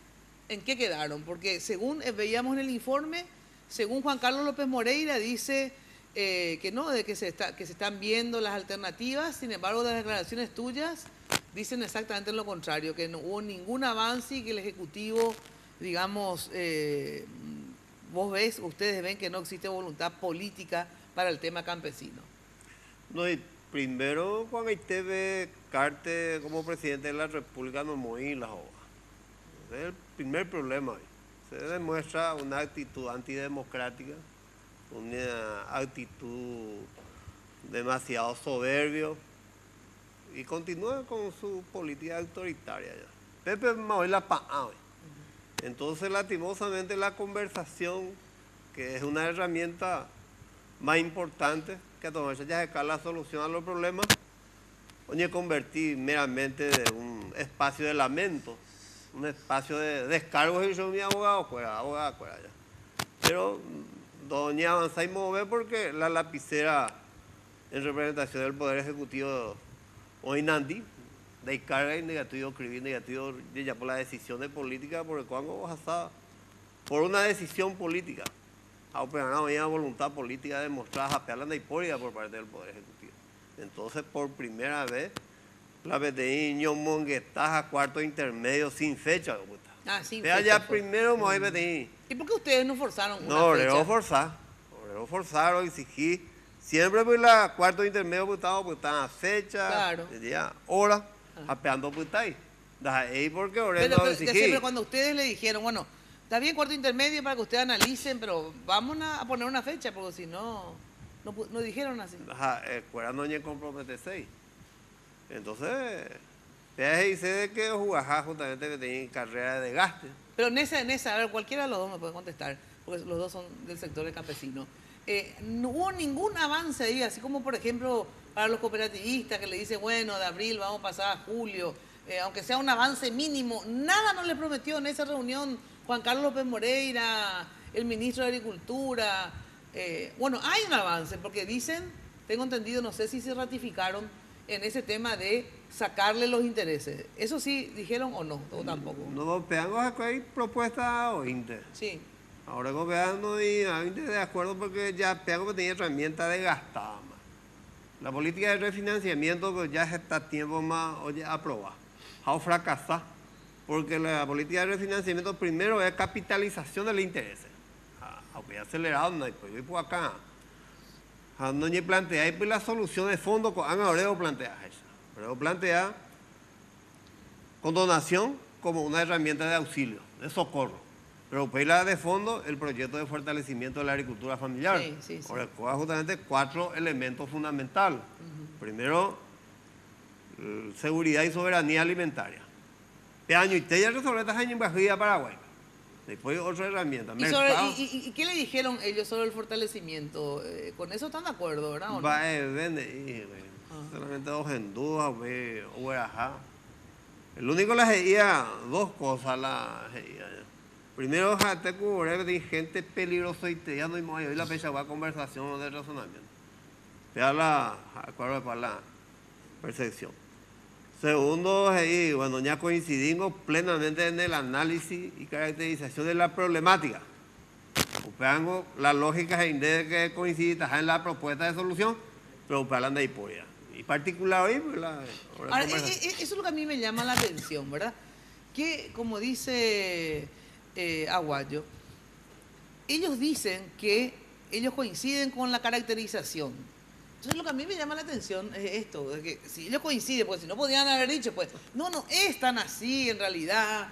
¿en qué quedaron? Porque según veíamos en el informe, según Juan Carlos López Moreira, dice que no, de que se están viendo las alternativas. Sin embargo, las declaraciones tuyas dicen exactamente lo contrario, que no hubo ningún avance y que el Ejecutivo, digamos, ustedes ven que no existe voluntad política para el tema campesino. No, y primero, Juan Esteve Carte como presidente de la República no moví las hojas. Ese es el primer problema. Se demuestra una actitud antidemocrática, una actitud demasiado soberbio y continúa con su política autoritaria ya. Pepe me la pa'a. Entonces, lastimosamente, la conversación, que es una herramienta más importante que tomar ya acá la solución a los problemas, oye, convertir meramente de un espacio de lamento, un espacio de descargos, y yo mi abogado fuera ya. Pero doña avanza y mover porque la lapicera en representación del Poder Ejecutivo hoy Nandi de carga y negativo escribir negativo ya por la decisión de política, porque cuando vas a por una decisión política a operar una voluntad política demostrada a la hipócrita por parte del Poder Ejecutivo. Entonces, por primera vez, la PTI monguetaja cuarto intermedio sin fecha. Ah, sin fecha. Ya primero me voy a PTI. ¿Y por qué ustedes no forzaron una no, fecha? No, forzar. pero forzaron, exigí. Siempre por la cuarto intermedio pues estaban fecha, Claro. horas, apeando pues está ahí. Ahí porque ahora Pero, no pero exigí. siempre cuando ustedes le dijeron, bueno, está bien cuarto intermedio para que ustedes analicen, pero vamos a poner una fecha, porque si no, no dijeron así. Cuera no ni compromete 6. Entonces, ya dice de que jugajá justamente que tienen carrera de gasto. Pero en esa, a ver, cualquiera de los dos me puede contestar, porque los dos son del sector de campesino. No hubo ningún avance ahí, así como por ejemplo para los cooperativistas que le dicen, bueno, de abril vamos a pasar a julio, aunque sea un avance mínimo, nada nos le prometió en esa reunión Juan Carlos López Moreira, el ministro de Agricultura. Bueno, hay un avance, porque dicen, tengo entendido, no sé si se ratificaron en ese tema de sacarle los intereses. ¿Eso sí dijeron o no? ¿O tampoco? No, veamos que hay propuestas o Inter. Sí. Ahora el gobierno y de acuerdo porque ya Peago tenía herramienta de gastar más. La política de refinanciamiento que ya está a tiempo más aprobada. Ha fracasado porque la política de refinanciamiento primero es capitalización del interés. Aunque acelerado, no hay por acá. No hay plantea y la solución de fondo con ahora plantea eso. Pero plantea condonación como una herramienta de auxilio, de socorro. Pero pues la de fondo, el proyecto de fortalecimiento de la agricultura familiar. Sí. Ahora, justamente 4 elementos fundamentales. Primero, seguridad y soberanía alimentaria. Este año, y ya resolver esta año en Baja Paraguay. Después otra herramienta. ¿Y qué le dijeron ellos sobre el fortalecimiento? ¿Con eso están de acuerdo, verdad? ¿O no? Solamente dos endudas, o ajá. El único le decía 2 cosas. Primero, te cubre de gente peligrosa y te ya no hay hoy la fecha va a conversación de razonamiento. Te habla, acuerdo para la percepción. Segundo, bueno, ya coincidimos plenamente en el análisis y caracterización de la problemática. Upeango, la lógica es que coincide en la propuesta de solución, pero upean de hiporia. Y particular hoy, pues Ahora, eso es lo que a mí me llama la atención, ¿verdad? Que, como dice Aguayo, ellos dicen que ellos coinciden con la caracterización. Entonces lo que a mí me llama la atención es esto, es que si ellos coinciden, pues si no podían haber dicho, pues no es tan así en realidad.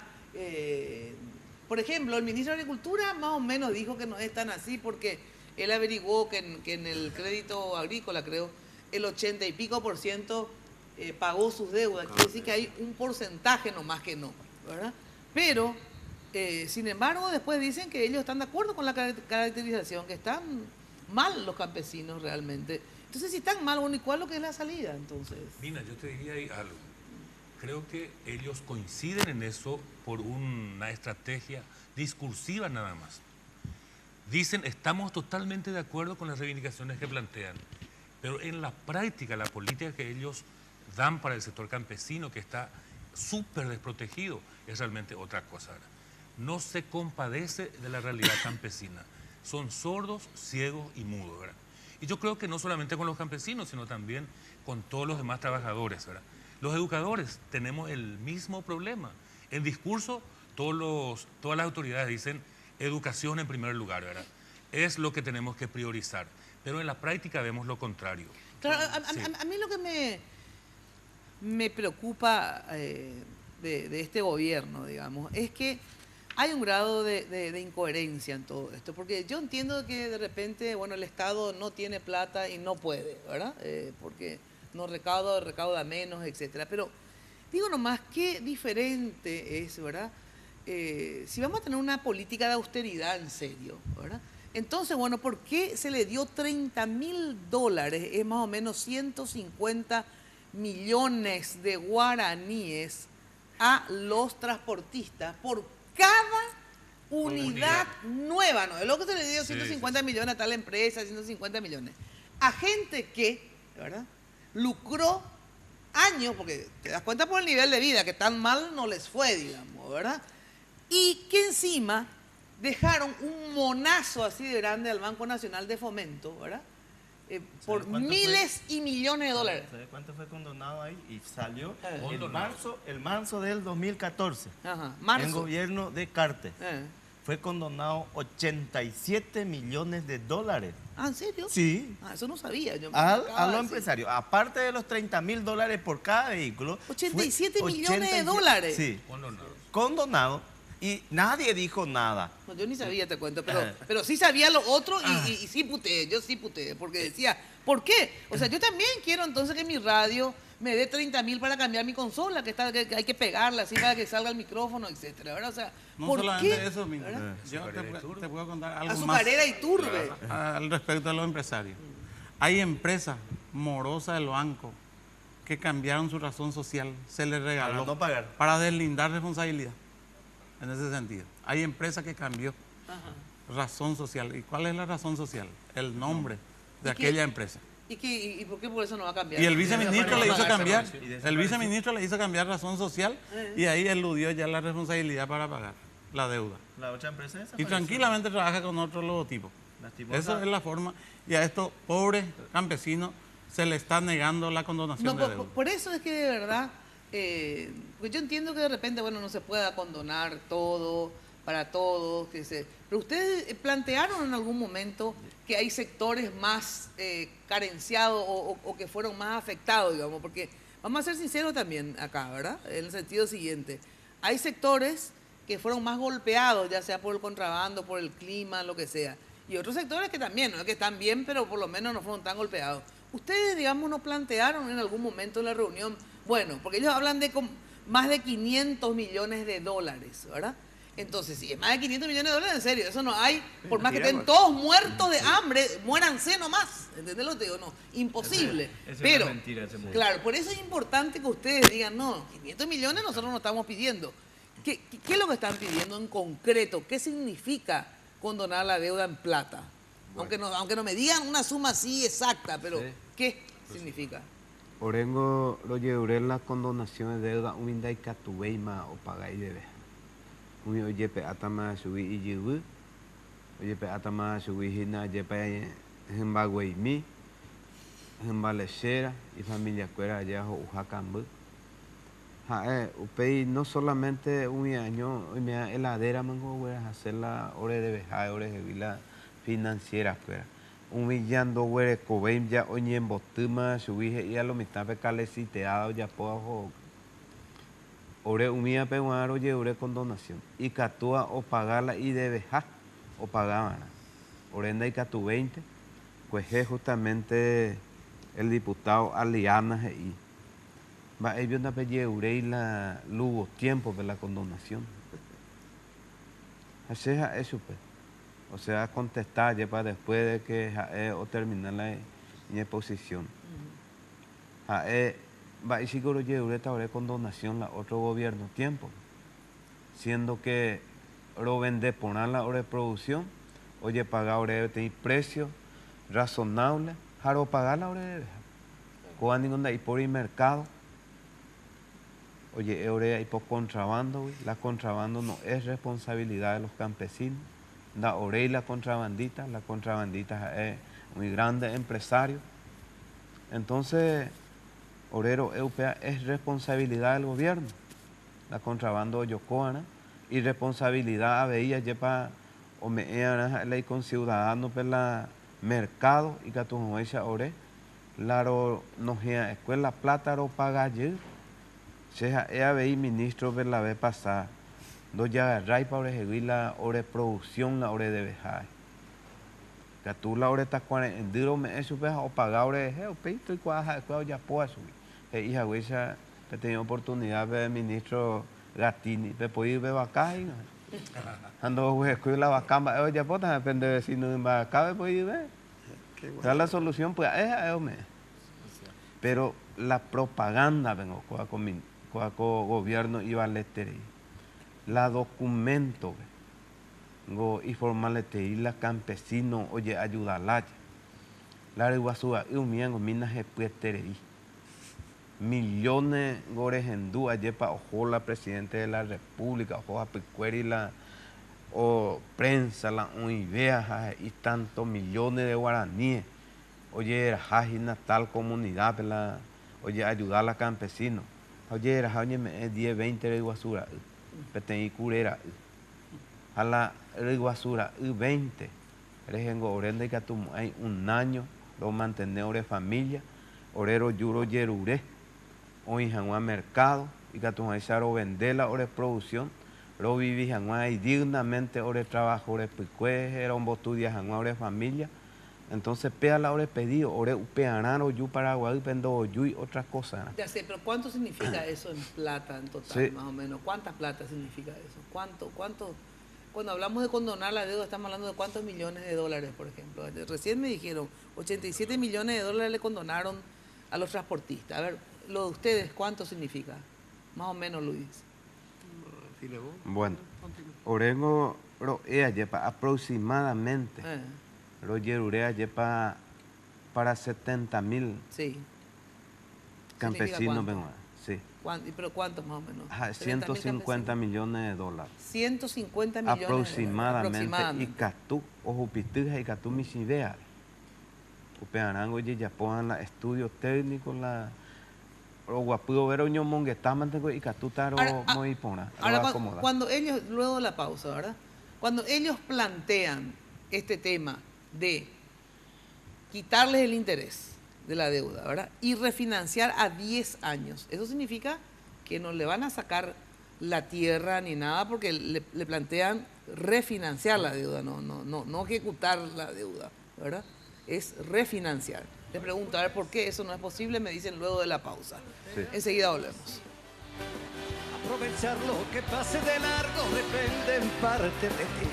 Por ejemplo, el ministro de Agricultura más o menos dijo que no es tan así porque él averiguó que en el crédito agrícola, creo, el 80 y pico % pagó sus deudas. Quiere decir que hay un porcentaje nomás que no, ¿verdad? Pero, sin embargo, después dicen que ellos están de acuerdo con la caracterización, que están mal los campesinos realmente. Entonces, si están mal, bueno, ¿y cuál es lo que es la salida, entonces? Mina, yo te diría ahí algo. Creo que ellos coinciden en eso por una estrategia discursiva nada más. Dicen, estamos totalmente de acuerdo con las reivindicaciones que plantean, pero en la práctica, la política que ellos dan para el sector campesino, que está súper desprotegido, es realmente otra cosa. No se compadece de la realidad campesina. Son sordos, ciegos y mudos, ¿verdad? Y yo creo que no solamente con los campesinos, sino también con todos los demás trabajadores, ¿verdad? Los educadores tenemos el mismo problema. En discurso, todas las autoridades dicen educación en primer lugar, ¿verdad? Es lo que tenemos que priorizar. Pero en la práctica vemos lo contrario. Claro, a mí lo que me preocupa de este gobierno, digamos, es que hay un grado de incoherencia en todo esto, porque yo entiendo que de repente, bueno, el Estado no tiene plata y no puede, ¿verdad? Porque no recauda menos, etcétera. Pero digo nomás, qué diferente es, ¿verdad? Si vamos a tener una política de austeridad en serio, ¿verdad? Entonces, bueno, ¿por qué se le dio $30.000? Es más o menos 150 millones de guaraníes a los transportistas por cada unidad nueva, ¿no? Es lo que se le dio 150 millones a tal empresa, 150 millones. A gente que, ¿verdad?, lucró años, porque te das cuenta por el nivel de vida, que tan mal no les fue, digamos, ¿verdad? Y que encima dejaron un monazo así de grande al Banco Nacional de Fomento, ¿verdad? Por miles y millones de dólares. ¿Sabe cuánto fue condonado ahí? Y salió el marzo del 2014. Ajá, marzo. En gobierno de Cartes. fue condonado 87 millones de dólares. ¿Ah, en serio? Sí. Ah, eso no sabía. Yo A los empresarios. Aparte de los 30.000 por cada vehículo. 87 millones de dólares. Sí. Condonado. Y nadie dijo nada. No, yo ni sabía, te cuento, pero sí sabía lo otro y sí puteé, yo sí puteé, porque decía, ¿por qué? O sea, yo también quiero entonces que mi radio me dé 30.000 para cambiar mi consola, que hay que pegarla así para que salga el micrófono, etcétera, ¿verdad? O sea, no ¿por solamente qué? eso, yo te puedo contar algo más. Azucarera y turbe. Al respecto de los empresarios. Hay empresas morosas del banco que cambiaron su razón social, se les regaló Para no pagar. para deslindar responsabilidad. En ese sentido, hay empresas que cambió razón social. ¿Y cuál es la razón social? El nombre de aquella empresa. ¿Y por qué por eso no va a cambiar? Y el viceministro le hizo cambiar. El viceministro le hizo cambiar razón social y ahí eludió ya la responsabilidad para pagar la deuda. La otra empresa esa. Y tranquilamente trabaja con otro logotipo. Esa es la forma. Y a estos pobres campesinos se le está negando la condonación de deuda. Por eso es que de verdad, pues yo entiendo que de repente, bueno, no se pueda condonar todo para todos, pero ustedes plantearon en algún momento que hay sectores más carenciados o que fueron más afectados, digamos, porque vamos a ser sinceros también acá, ¿verdad? En el sentido siguiente, hay sectores que fueron más golpeados, ya sea por el contrabando, por el clima, lo que sea, y otros sectores que también, no es que están bien, pero por lo menos no fueron tan golpeados. Ustedes, digamos, no plantearon en algún momento en la reunión, bueno, porque ellos hablan de más de 500 millones de dólares, ¿verdad? Entonces, si es más de 500 millones de dólares, en serio, eso no hay, por más que estén todos muertos de hambre, muéranse nomás, ¿entendés lo que te digo? No, imposible. Pero, es mentira, claro, por eso es importante que ustedes digan, no, 500 millones nosotros no estamos pidiendo. ¿Qué es lo que están pidiendo en concreto? ¿Qué significa condonar la deuda en plata? Bueno. Aunque no me digan una suma así exacta, pero ¿qué significa? Orengo lo llevaré la condonación de deuda un indai catubeima o pagai debe. Un oyepe atama subi ijibu, oyepe atama subi hina yepe hembagueimi, hembalechera y familia cuera allá o ujacambu. Upei no solamente un año, una heladera mango voy a hacer la hora de bejar, hora de vila financiera fuera. Humillando güey cobeim ya oye en botuma subije y a lo mitad pecale siteado ya puedo ore humilla peguar oye ore con donación y catúa o pagarla y de bejar o pagaban orenda y catú 20 pues es justamente el diputado Aliana y va ellos no ure y la lugo tiempo de la condonación así es eso pues. O sea, contestar ya para después de que o terminar la exposición. Va y seguro ahorita ahora con donación la otro gobierno tiempo. Siendo que lo vende poner la hora de producción, oye pagar hora de tener precio razonable, jaro pagar la hora de dejar. Cuando ningún y por el mercado, oye, ahora hay por contrabando, la contrabando no es responsabilidad de los campesinos. Da orey la contrabandita es muy grande empresario. Entonces, Orero Eupea es responsabilidad del gobierno. La contrabando yocoana y responsabilidad a veía lleva o me ley con ciudadanos pela mercado y que tu ore laro no sea escuela plata ro paga ayer. Sea veí ministro de la vez pasada. Do ya ray para la hora de producción, la hora de bejar. Que tú la hora está en duro me eso o pagar hora de geo, peito y cuaja ya puedo subir. Hija güey ya he tenido oportunidad de ver ministro Gatini, de poder ver acá y ando güey la vacamba, ya puedo depende de si no va acá de poder ver. Da la solución pues es me. Pero la propaganda vengo con gobierno iba a leer la documento y formalmente y la campesino oye ayudarla la reguasúa y un miengo minas después terei millones gores en dúa yepa ojo la presidente de la república ojo a pecueri la o prensa la idea y tantos millones de guaraníes oye la tal comunidad la oye ayudar a la campesino oye me 10 20 de guasura petén curera a la Iguazura U20. Rejengo orende que tu hay un año, lo mantenedores de familia, orero yuro yerure, hoy en mercado, y que tu hay saro vendela, ore producción, lo viví en hay dignamente, ore trabajo, ore picueje, era un botudia en ore familia. Entonces, pea la hora pedido, ore peanaro, yu paraguay, pendo yu y otra cosa. Ya sé, pero ¿cuánto significa eso en plata en total, más o menos? ¿Cuántas plata significa eso? ¿Cuánto? Cuando hablamos de condonar la deuda, estamos hablando de cuántos millones de dólares, por ejemplo. Recién me dijeron, 87 millones de dólares le condonaron a los transportistas. A ver, lo de ustedes, ¿cuánto significa? Más o menos, Luis. Bueno, orengo, ella lleva aproximadamente... Roger Urea lleva para 70.000 campesinos. Sí. ¿Pero cuántos más o menos? 150 millones de dólares. 150 millones aproximadamente. Y Catú, ojo pituja y Catú Michivea. Upearango y ya pongan los estudios técnicos, la... O guapudo ver oño monguetaman tengo y Catú taro muy pona. Ahora, cuando ellos, luego de la pausa, ¿verdad? Cuando ellos plantean este tema de quitarles el interés de la deuda, ¿verdad? Y refinanciar a 10 años. Eso significa que no le van a sacar la tierra ni nada porque le plantean refinanciar la deuda, no ejecutar la deuda, ¿verdad? Es refinanciar. Les pregunto, a ver, ¿por qué eso no es posible? Me dicen luego de la pausa. Sí. Enseguida volvemos. Aprovechar lo que pase de largo depende en parte de ti.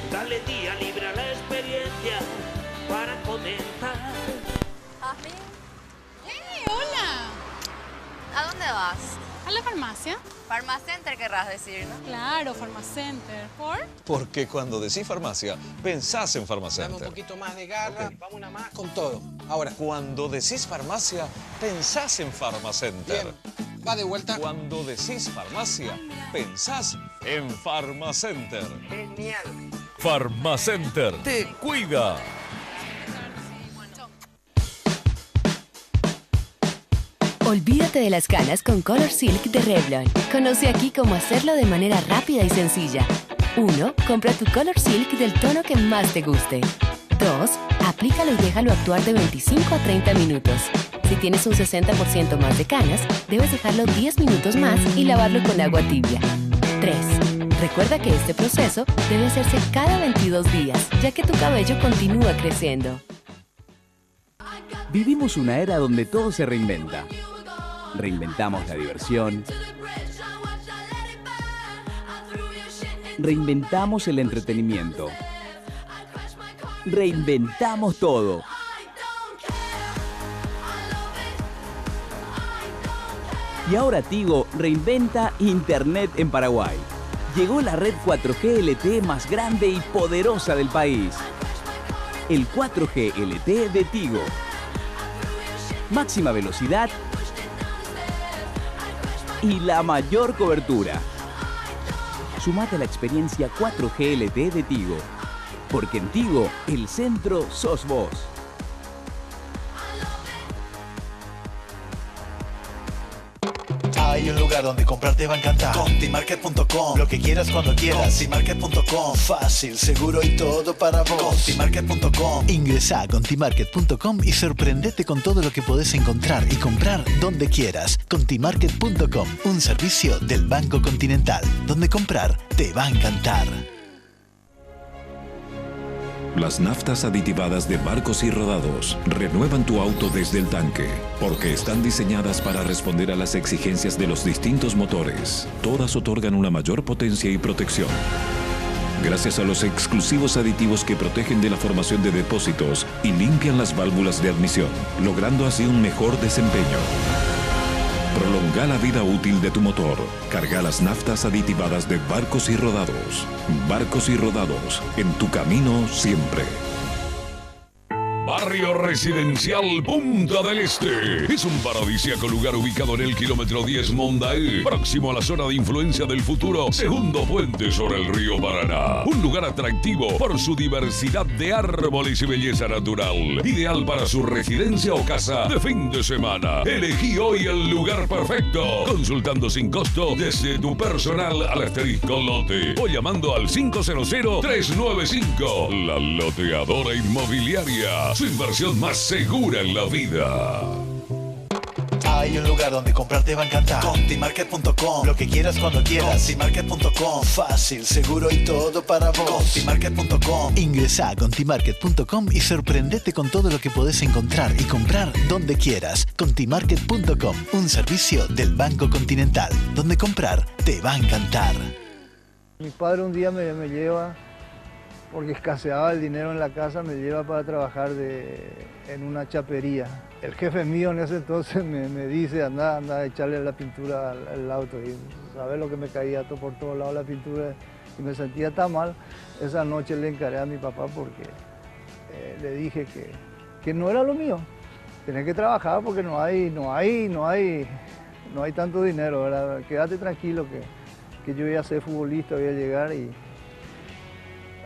Dale día libre a la experiencia para comentar. ¿Jasmine? ¡Hey, hola! ¿A dónde vas? A la farmacia. Farmacenter querrás decir, ¿no? Claro, Farmacenter. ¿Por? Porque cuando decís farmacia, pensás en Farmacenter. Dame un poquito más de garra, vamos una más con todo. Ahora. Cuando decís farmacia, pensás en Farmacenter. Bien, va de vuelta. Cuando decís farmacia, pensás en Farmacenter. Genial. Farmacenter te cuida. Olvídate de las canas con Color Silk de Revlon. Conoce aquí cómo hacerlo de manera rápida y sencilla. 1. Compra tu Color Silk del tono que más te guste. 2. Aplícalo y déjalo actuar de 25 a 30 minutos. Si tienes un 60% más de canas, debes dejarlo 10 minutos más y lavarlo con agua tibia. 3. Recuerda que este proceso debe hacerse cada 22 días, ya que tu cabello continúa creciendo. Vivimos una era donde todo se reinventa. Reinventamos la diversión. Reinventamos el entretenimiento. Reinventamos todo. Y ahora Tigo reinventa Internet en Paraguay. Llegó la red 4G LTE más grande y poderosa del país. El 4G LTE de Tigo. Máxima velocidad y la mayor cobertura. Sumate a la experiencia 4G LTE de Tigo. Porque en Tigo, el centro sos vos. Hay un lugar donde comprar te va a encantar. Contimarket.com, lo que quieras cuando quieras. Contimarket.com, fácil, seguro y todo para vos. Contimarket.com. Ingresa a Contimarket.com y sorprendete con todo lo que podés encontrar y comprar donde quieras. Contimarket.com, un servicio del Banco Continental, donde comprar te va a encantar. Las naftas aditivadas de Barcos y Rodados renuevan tu auto desde el tanque, porque están diseñadas para responder a las exigencias de los distintos motores. Todas otorgan una mayor potencia y protección. Gracias a los exclusivos aditivos que protegen de la formación de depósitos y limpian las válvulas de admisión, logrando así un mejor desempeño. Prolonga la vida útil de tu motor. Carga las naftas aditivadas de Barcos y Rodados. Barcos y Rodados, en tu camino siempre. Barrio Residencial Punta del Este. Es un paradisíaco lugar ubicado en el kilómetro 10 Mondaí, próximo a la zona de influencia del futuro segundo puente sobre el río Paraná. Un lugar atractivo por su diversidad de árboles y belleza natural. Ideal para su residencia o casa de fin de semana. Elegí hoy el lugar perfecto. Consultando sin costo desde tu personal al asterisco lote o llamando al 500-395. La Loteadora Inmobiliaria. Su inversión más segura en la vida. Hay un lugar donde comprar te va a encantar. Contimarket.com. Lo que quieras cuando quieras. Contimarket.com. Fácil, seguro y todo para vos. Contimarket.com. Ingresa a Contimarket.com y sorprendete con todo lo que podés encontrar y comprar donde quieras. Contimarket.com. Un servicio del Banco Continental, donde comprar te va a encantar. Mi padre un día me lleva, porque escaseaba el dinero en la casa, me lleva para trabajar en una chapería. El jefe mío en ese entonces me dice, anda a echarle la pintura al auto. Y sabes lo que me caía por todos lados la pintura y me sentía tan mal. Esa noche le encaré a mi papá porque le dije que no era lo mío. Tenía que trabajar porque no hay tanto dinero, ¿verdad? Quédate tranquilo que yo voy a ser futbolista, voy a llegar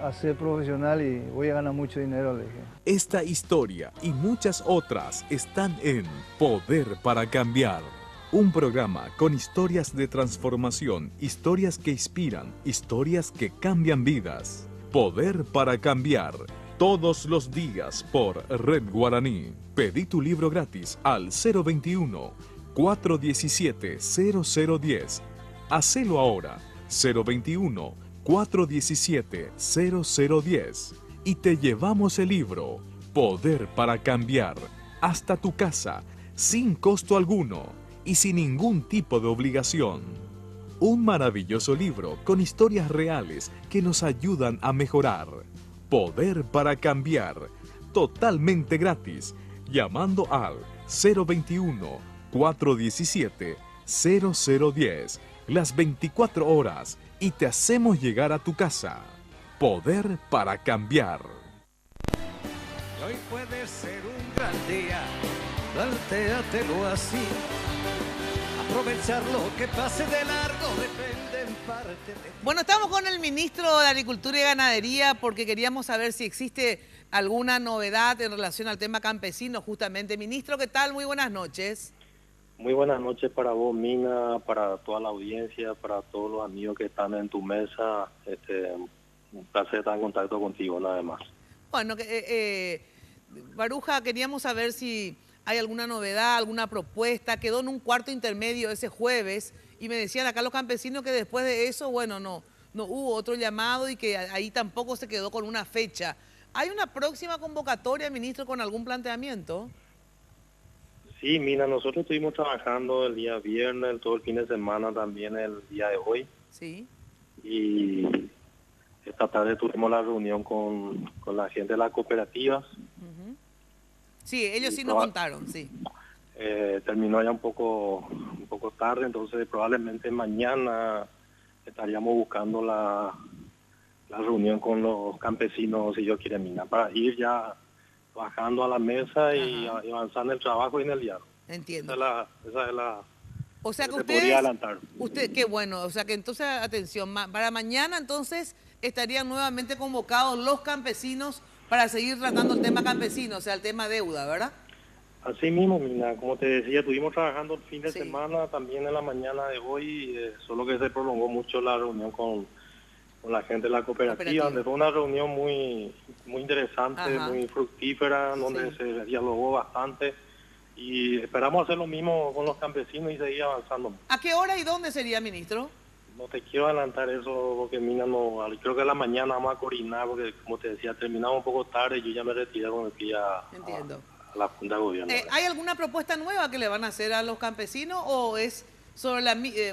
a ser profesional y voy a ganar mucho dinero, le dije. Esta historia y muchas otras están en Poder para Cambiar. Un programa con historias de transformación, historias que inspiran, historias que cambian vidas. Poder para Cambiar. Todos los días por Red Guaraní. Pedí tu libro gratis al 021-417-0010. Hacelo ahora. 021-417-0010 y te llevamos el libro Poder para Cambiar hasta tu casa, sin costo alguno y sin ningún tipo de obligación. Un maravilloso libro con historias reales que nos ayudan a mejorar. Poder para Cambiar, totalmente gratis, llamando al 021-417-0010 las 24 horas y te hacemos llegar a tu casa. Poder para Cambiar. Hoy puede ser un gran día, plantéatelo así. Aprovechar lo que pase de largo depende en parte de... Bueno, estamos con el ministro de Agricultura y Ganadería porque queríamos saber si existe alguna novedad en relación al tema campesino, justamente. Ministro, ¿qué tal? Muy buenas noches. Muy buenas noches para vos, Mina, para toda la audiencia, para todos los amigos que están en tu mesa. Un placer estar en contacto contigo, nada más. Bueno, Baruja, queríamos saber si hay alguna novedad, alguna propuesta. Quedó en un cuarto intermedio ese jueves y me decían acá los campesinos que después de eso, bueno, no hubo otro llamado y que ahí tampoco se quedó con una fecha. ¿Hay una próxima convocatoria, ministro, con algún planteamiento? Sí, Mina, nosotros estuvimos trabajando el día viernes, todo el fin de semana, también el día de hoy. Sí. Y esta tarde tuvimos la reunión con la gente de las cooperativas. Uh-huh. Sí, ellos sí nos contaron, sí. Terminó ya un poco tarde, entonces probablemente mañana estaríamos buscando la reunión con los campesinos, si Dios quiere, Mina, para ir ya bajando a la mesa y avanzando en el trabajo y en el diálogo. Entiendo. Esa es la o sea que ustedes, podría adelantar. Qué bueno, o sea que entonces, atención, para mañana entonces estarían nuevamente convocados los campesinos para seguir tratando el tema campesino, o sea, el tema deuda, ¿verdad? Así mismo, Mina, como te decía, estuvimos trabajando el fin de semana, también en la mañana de hoy, solo que se prolongó mucho la reunión con la gente de la cooperativa, donde fue una reunión muy interesante, muy fructífera, donde se dialogó bastante y esperamos hacer lo mismo con los campesinos y seguir avanzando. ¿A qué hora y dónde sería, ministro? No te quiero adelantar eso porque, Mina, creo que a la mañana vamos a coordinar porque, como te decía, terminamos un poco tarde y yo ya me retiré con el día a la Junta de Gobierno. ¿Hay alguna propuesta nueva que le van a hacer a los campesinos o es sobre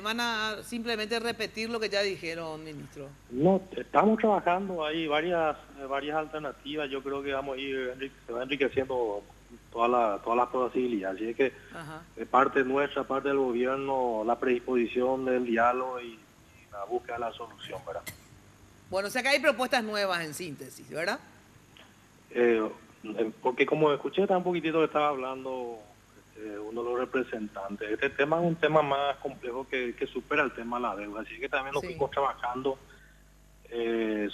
van a simplemente repetir lo que ya dijeron, ministro? No, estamos trabajando, hay varias alternativas, yo creo que se va enriqueciendo todas las posibilidades, así es que de parte nuestra, parte del gobierno, la predisposición del diálogo y la búsqueda de la solución, ¿verdad? Bueno, o sea que hay propuestas nuevas en síntesis, ¿verdad? porque como escuché un poquitito que estaba hablando uno de los representantes, este tema es un tema más complejo que supera el tema de la deuda, así que también lo fuimos trabajando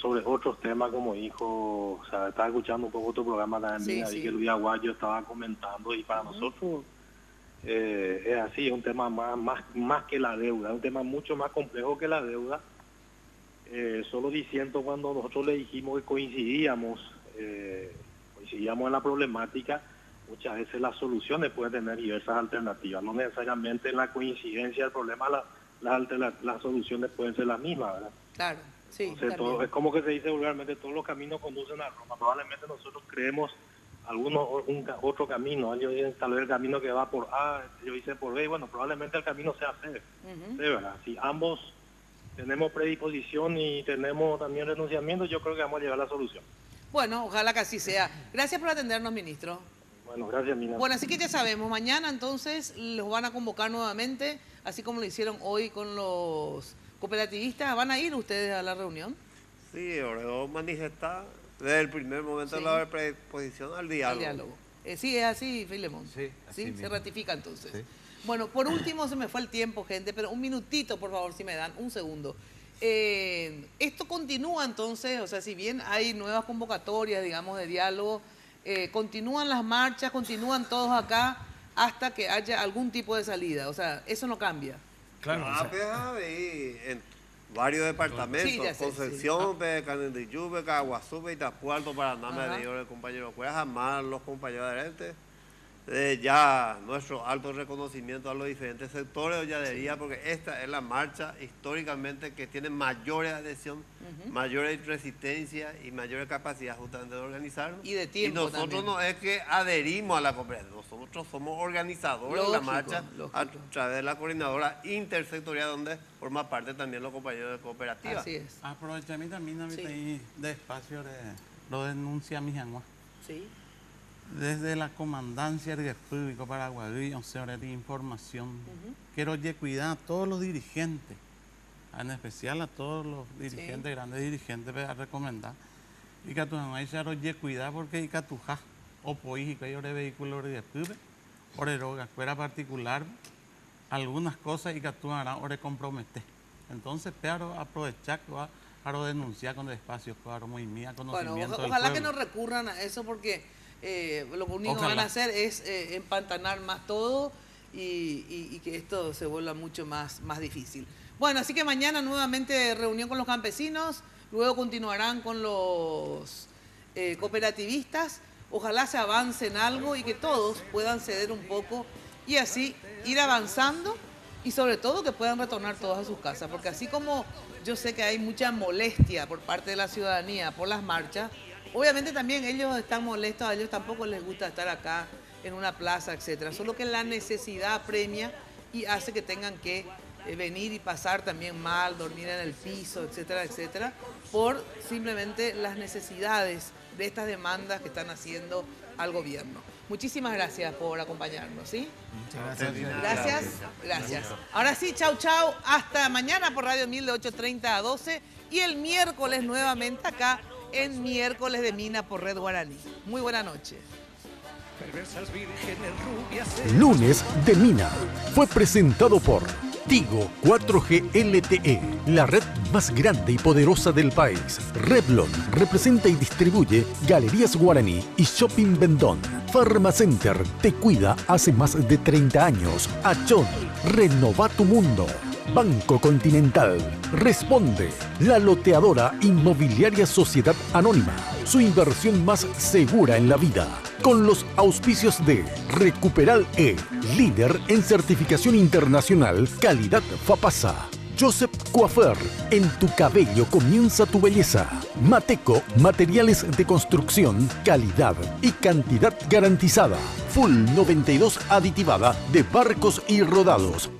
sobre otros temas, como dijo, o sea, estaba escuchando un poco otro programa también, ahí que Luis Aguayo estaba comentando, y para nosotros es así, es un tema más que la deuda, es un tema mucho más complejo que la deuda. Solo diciendo, cuando nosotros le dijimos que coincidíamos en la problemática, muchas veces las soluciones pueden tener diversas alternativas, no necesariamente en la coincidencia del problema las soluciones pueden ser las mismas, ¿verdad? Claro, sí. Entonces, es como que se dice vulgarmente, todos los caminos conducen a Roma. Probablemente nosotros creemos otro camino, ellos dicen tal vez el camino que va por A, ellos dicen por B, bueno, probablemente el camino sea C, ¿verdad? Si ambos tenemos predisposición y tenemos también renunciamiento, yo creo que vamos a llegar a la solución. Bueno, ojalá que así sea. Gracias por atendernos, ministro. Bueno, gracias, Mina. Bueno, así que ya sabemos, mañana entonces los van a convocar nuevamente, así como lo hicieron hoy con los cooperativistas. ¿Van a ir ustedes a la reunión? Sí, Oreo manifesta desde el primer momento de la predisposición al diálogo. Sí, es así, Filemón. Sí, se ratifica entonces. Sí. Bueno, por último, se me fue el tiempo, gente, pero un minutito, por favor, si me dan, un segundo. Esto continúa entonces, o sea, si bien hay nuevas convocatorias, digamos, de diálogo, continúan las marchas, continúan todos acá hasta que haya algún tipo de salida, o sea, eso no cambia. Claro. En varios departamentos, Concepción, Canindeyú, Caguazú, Itapú, Alto Paraná, Medellín, el compañero Cueva, jamás los compañeros adherentes. Ya nuestro alto reconocimiento a los diferentes sectores de Olladería, porque esta es la marcha históricamente que tiene mayores adhesión, mayores resistencia y mayores capacidad justamente de organizarnos. Y de tiempo. Y nosotros también no es que adherimos a la cooperativa, nosotros somos organizadores de la marcha a través de la coordinadora intersectorial, donde forma parte también los compañeros de cooperativa. Así es. Aprovechame también de espacio lo denuncia mi Janguá. Sí. Desde la comandancia del público paraguayo, o sea, de información, quiero cuidar a todos los dirigentes, en especial a todos los dirigentes, grandes dirigentes, para recomendar, y que tú no hay que cuidar porque hay que atujar, o pues, que hay vehículos de público, o de escuela particular, algunas cosas y que tú harás o de comprometer. Entonces, pero aprovechar para denunciar con el espacio, para muy mía conocimiento. Bueno, ojalá que no recurran a eso porque lo único que van a hacer es empantanar más todo y que esto se vuelva mucho más difícil. Bueno, así que mañana nuevamente reunión con los campesinos, luego continuarán con los cooperativistas. Ojalá se avance en algo y que todos puedan ceder un poco y así ir avanzando y sobre todo que puedan retornar todos a sus casas, porque así como yo sé que hay mucha molestia por parte de la ciudadanía por las marchas, obviamente también ellos están molestos, a ellos tampoco les gusta estar acá en una plaza, etcétera. Solo que la necesidad premia y hace que tengan que venir y pasar también mal, dormir en el piso, etcétera, etcétera, por simplemente las necesidades de estas demandas que están haciendo al gobierno. Muchísimas gracias por acompañarnos, ¿sí? Muchas gracias. Gracias. Ahora sí, chau, chau. Hasta mañana por Radio 1000 de 8:30 a 12 y el miércoles nuevamente acá en Miércoles de Mina por Red Guaraní. Muy buena noche. Lunes de Mina fue presentado por Tigo 4G LTE, la red más grande y poderosa del país. Revlon representa y distribuye Galerías Guaraní y Shopping Vendón. Pharmacenter te cuida hace más de 30 años. Achón, renova tu mundo. Banco Continental. Responde. La loteadora inmobiliaria Sociedad Anónima. Su inversión más segura en la vida. Con los auspicios de Recuperal E, líder en certificación internacional, calidad FAPASA. Joseph Coiffeur, en tu cabello comienza tu belleza. Mateco, materiales de construcción, calidad y cantidad garantizada. Full 92 aditivada de barcos y rodados.